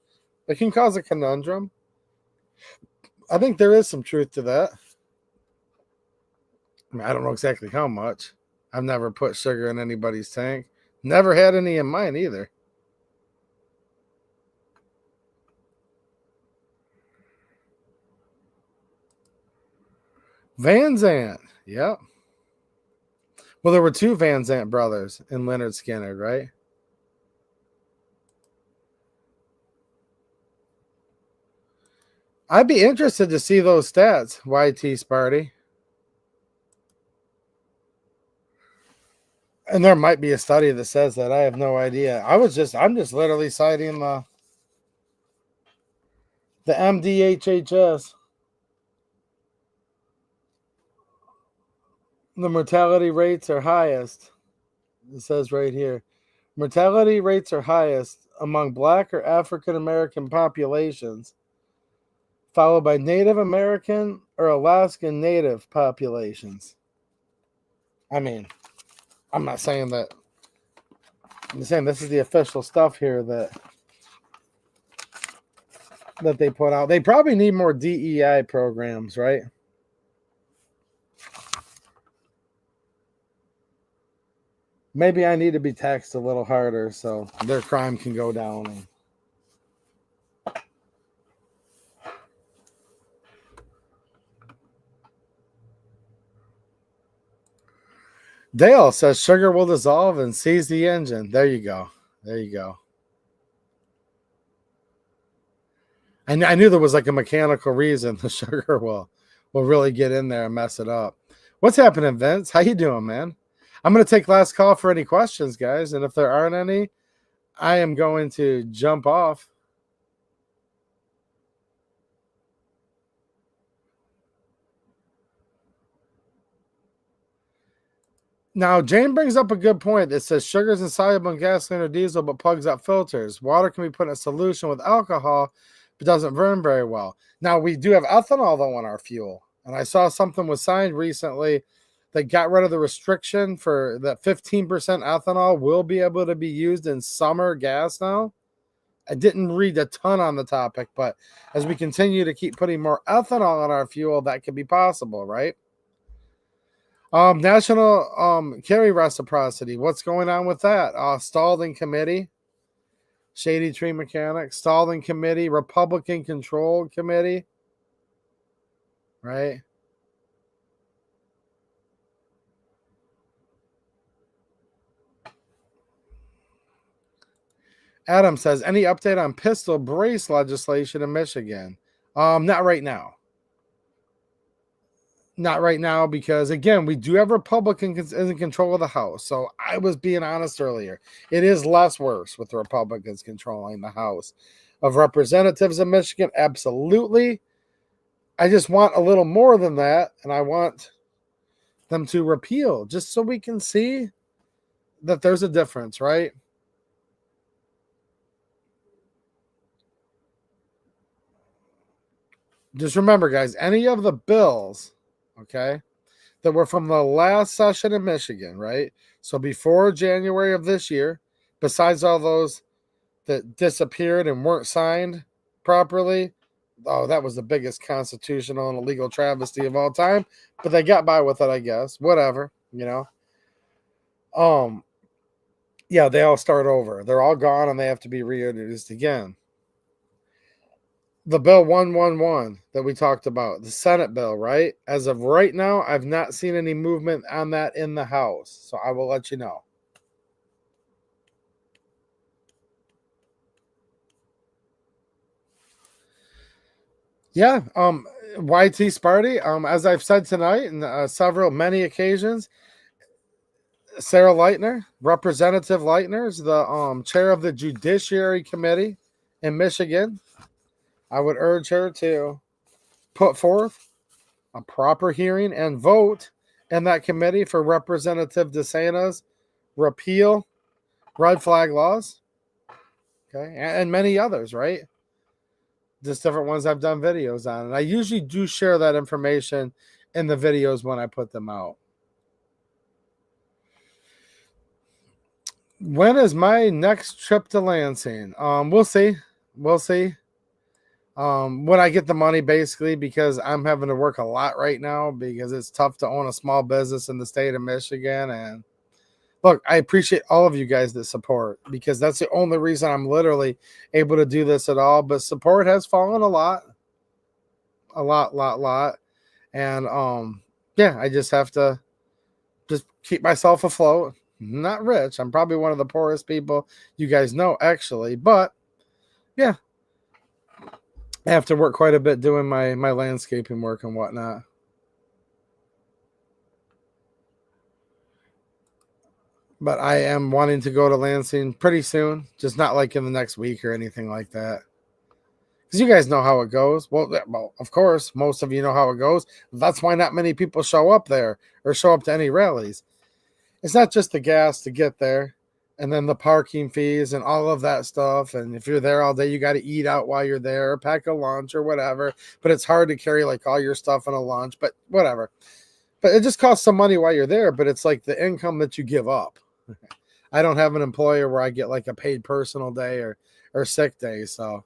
a conundrum. I think there is some truth to that. I mean, I don't know exactly how much. I've never put sugar in anybody's tank. Never had any in mine either. Van Zant. Yep. Well, there were two Van Zant brothers in Leonard Skinner, right? I'd be interested to see those stats, YT Sparty. And there might be a study that says that. I have no idea. I'm just literally citing the MDHHS. The mortality rates are highest. It says right here. Mortality rates are highest among Black or African American populations, followed by Native American or Alaskan Native populations. I mean, I'm not saying that. I'm saying this is the official stuff here that they put out. They probably need more DEI programs, right? Maybe I need to be taxed a little harder so their crime can go down. Dale says sugar will dissolve and seize the engine. There you go. There you go. And I knew there was like a mechanical reason the sugar will really get in there and mess it up. What's happening, Vince? How you doing, man? I'm going to take last call for any questions, guys. And if there aren't any, I am going to jump off. Now, Jane brings up a good point. It says sugar is insoluble in gasoline or diesel, but plugs up filters. Water can be put in a solution with alcohol, but doesn't burn very well. Now, we do have ethanol, though, in our fuel. And I saw something was signed recently that got rid of the restriction for that 15% ethanol will be able to be used in summer gas now. I didn't read a ton on the topic, but as we continue to keep putting more ethanol in our fuel, that could be possible, right? National carry reciprocity. What's going on with that? Stalled in committee. Shady Tree Mechanics. Stalled in committee. Republican controlled committee. Right? Adam says, any update on pistol brace legislation in Michigan? Not right now. Not right now, because again, we do have Republicans in control of the House. So I was being honest earlier. It is less worse with the Republicans controlling the House of Representatives in Michigan. Absolutely. I just want a little more than that. And I want them to repeal just so we can see that there's a difference, right? Just remember, guys, any of the bills, okay, that were from the last session in Michigan, right? So before January of this year, besides all those that disappeared and weren't signed properly, oh, that was the biggest constitutional and illegal travesty of all time. But they got by with it, I guess. Whatever, you know. Yeah, they all start over. They're all gone and they have to be reintroduced again. The bill 111 that we talked about, the Senate bill, right? As of right now, I've not seen any movement on that in the House. So I will let you know. Yeah, YT Sparty, as I've said tonight in many occasions, Sarah Leitner, Representative Leitner, is the chair of the Judiciary Committee in Michigan. I would urge her to put forth a proper hearing and vote in that committee for Representative DeSantis repeal red flag laws. Okay. And many others, right? Just different ones I've done videos on. And I usually do share that information in the videos when I put them out. When is my next trip to Lansing? We'll see. We'll see. When I get the money, basically, because I'm having to work a lot right now because it's tough to own a small business in the state of Michigan. And look, I appreciate all of you guys that support, because that's the only reason I'm literally able to do this at all. But support has fallen a lot. And yeah, I just have to just keep myself afloat. Not rich. I'm probably one of the poorest people you guys know, actually. But yeah, I have to work quite a bit doing my landscaping work and whatnot. But I am wanting to go to Lansing pretty soon, just not like in the next week or anything like that. Because you guys know how it goes. Well, of course, most of you know how it goes. That's why not many people show up there or show up to any rallies. It's not just the gas to get there, and then the parking fees and all of that stuff. And if you're there all day, you got to eat out while you're there, or pack a lunch or whatever. But it's hard to carry like all your stuff in a lunch, but whatever. But it just costs some money while you're there, but it's like the income that you give up. I don't have an employer where I get like a paid personal day or sick day. So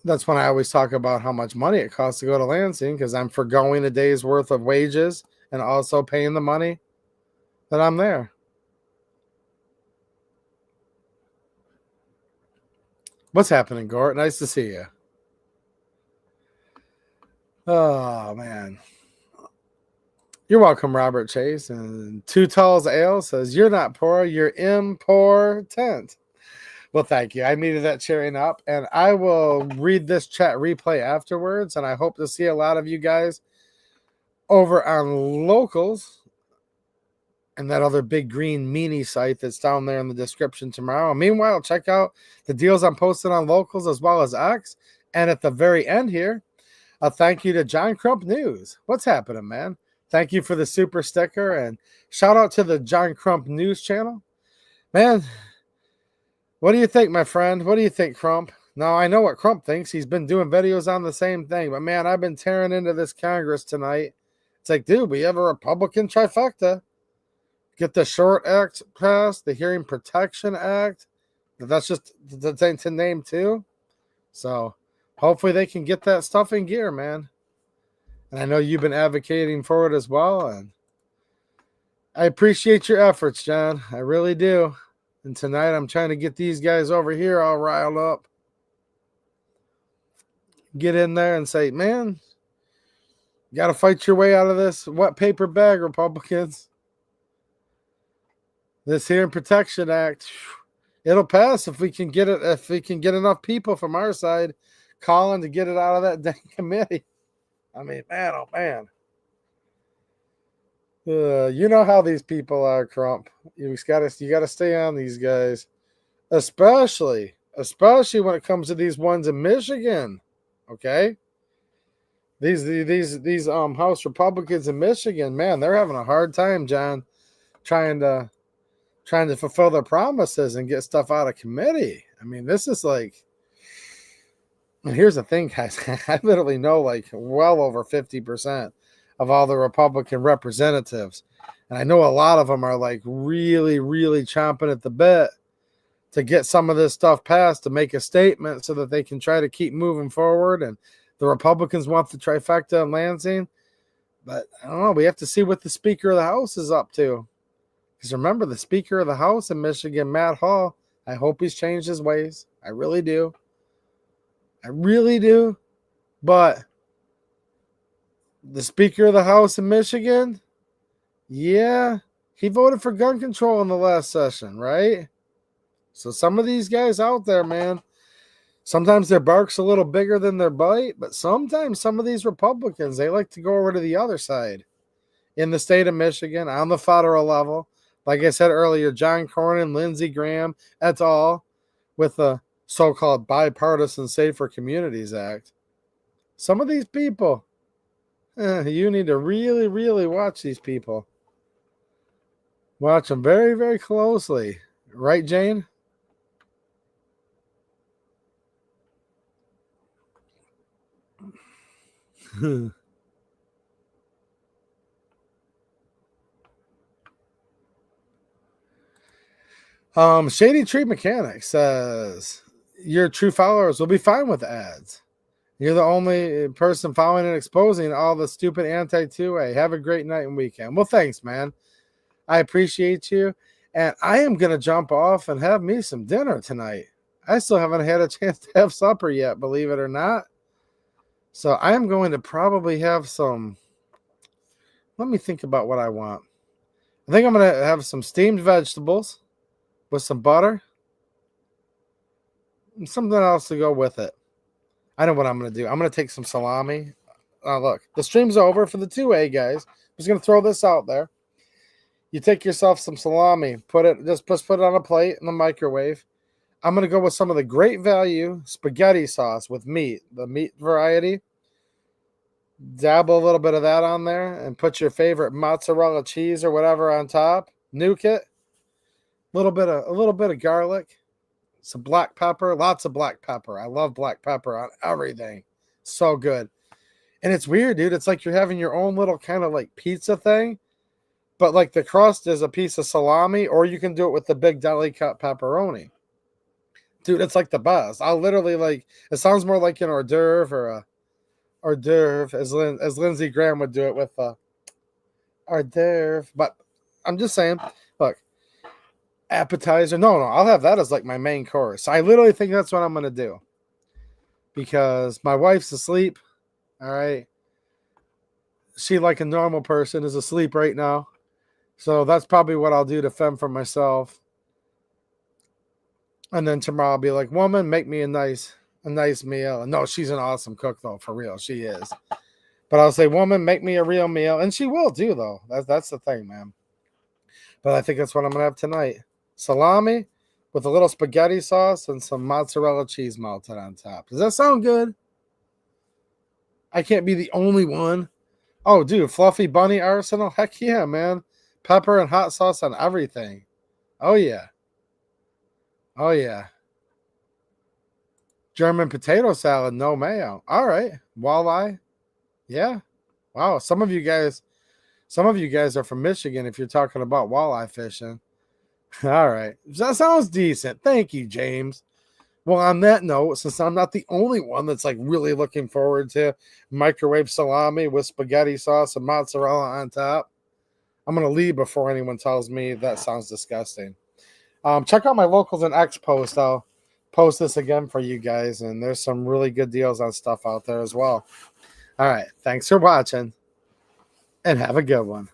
that's when I always talk about how much money it costs to go to Lansing, because I'm forgoing a day's worth of wages and also paying the money that I'm there. What's happening, Gort? Nice to see you. Oh, man. You're welcome, Robert Chase. And Two Talls Ale says, you're not poor, you're important. Well, thank you. I needed that cheering up. And I will read this chat replay afterwards. And I hope to see a lot of you guys over on Locals and that other big green meanie site that's down there in the description tomorrow. Meanwhile, check out the deals I'm posting on Locals as well as X. And at the very end here, a thank you to John Crump News. What's happening, man? Thank you for the super sticker, and shout out to the John Crump News channel. Man, what do you think, my friend? What do you think, Crump? Now, I know what Crump thinks. He's been doing videos on the same thing, but man, I've been tearing into this Congress tonight. It's like, dude, we have a Republican trifecta. Get the Short Act passed, the Hearing Protection Act. That's just the thing to name too. So hopefully they can get that stuff in gear, man. And I know you've been advocating for it as well. And I appreciate your efforts, John. I really do. And tonight I'm trying to get these guys over here all riled up. Get in there and say, man, you got to fight your way out of this wet paper bag, Republicans. This Hearing Protection Act, it'll pass if we can get it, if we can get enough people from our side calling to get it out of that dang committee. I mean, man, oh man. You know how these people are, Crump. You gotta stay on these guys, especially when it comes to these ones in Michigan. Okay, these House Republicans in Michigan, man, they're having a hard time, John, trying to fulfill their promises and get stuff out of committee. I mean, this is like. And here's the thing, guys. I literally know like well over 50% of all the Republican representatives. And I know a lot of them are like really, really chomping at the bit to get some of this stuff passed, to make a statement so that they can try to keep moving forward. And the Republicans want the trifecta in Lansing. But I don't know. We have to see what the Speaker of the House is up to. Because remember, the Speaker of the House in Michigan, Matt Hall, I hope he's changed his ways. I really do. I really do. But the Speaker of the House in Michigan, yeah, he voted for gun control in the last session, right? So some of these guys out there, man, sometimes their bark's a little bigger than their bite, but sometimes some of these Republicans, they like to go over to the other side in the state of Michigan on the federal level. Like I said earlier, John Cornyn, Lindsey Graham, et al., with the so-called Bipartisan Safer Communities Act. Some of these people, You need to really, really watch these people. Watch them very, very closely. Right, Jane? Shady Tree Mechanic says your true followers will be fine with ads. You're the only person following and exposing all the stupid anti-2A. Have a great night and weekend. Well, thanks, man. I appreciate you. And I am going to jump off and have me some dinner tonight. I still haven't had a chance to have supper yet, believe it or not. So I am going to probably have some. Let me think about what I want. I think I'm going to have some steamed vegetables with some butter and something else to go with it. I know what I'm going to do. I'm going to take some salami. Look, the stream's over for the 2A, guys. I'm just going to throw this out there. You take yourself some salami, put it on a plate in the microwave. I'm going to go with some of the great value spaghetti sauce with meat, the meat variety. Dabble a little bit of that on there and put your favorite mozzarella cheese or whatever on top. Nuke it. A little bit of garlic, some black pepper, lots of black pepper. I love black pepper on everything. So good. And it's weird, dude. It's like you're having your own little kind of like pizza thing, but like the crust is a piece of salami, or you can do it with the big deli cut pepperoni. Dude, it's like the best. I'll literally like, it sounds more like an hors d'oeuvre or a hors d'oeuvre as Lindsey Graham would do it with a hors d'oeuvre. But I'm just saying, look, appetizer. No, I'll have that as like my main course. I literally think that's what I'm going to do because my wife's asleep. All right. She, like a normal person, is asleep right now. So that's probably what I'll do to fend for myself. And then tomorrow I'll be like, woman, make me a nice meal. No, she's an awesome cook though, for real. She is. But I'll say, woman, make me a real meal. And she will do though. That's the thing, man. But I think that's what I'm going to have tonight. Salami with a little spaghetti sauce and some mozzarella cheese melted on top. Does that sound good? I can't be the only one. Oh, dude, fluffy bunny arsenal? Heck yeah, man. Pepper and hot sauce on everything. Oh, yeah. Oh, yeah. German potato salad, no mayo. All right. Walleye. Yeah. Wow. Some of you guys are from Michigan if you're talking about walleye fishing. All right. That sounds decent. Thank you, James. Well, on that note, since I'm not the only one that's like really looking forward to microwave salami with spaghetti sauce and mozzarella on top, I'm going to leave before anyone tells me that sounds disgusting. Check out my Locals and X post. I'll post this again for you guys, and there's some really good deals on stuff out there as well. All right. Thanks for watching, and have a good one.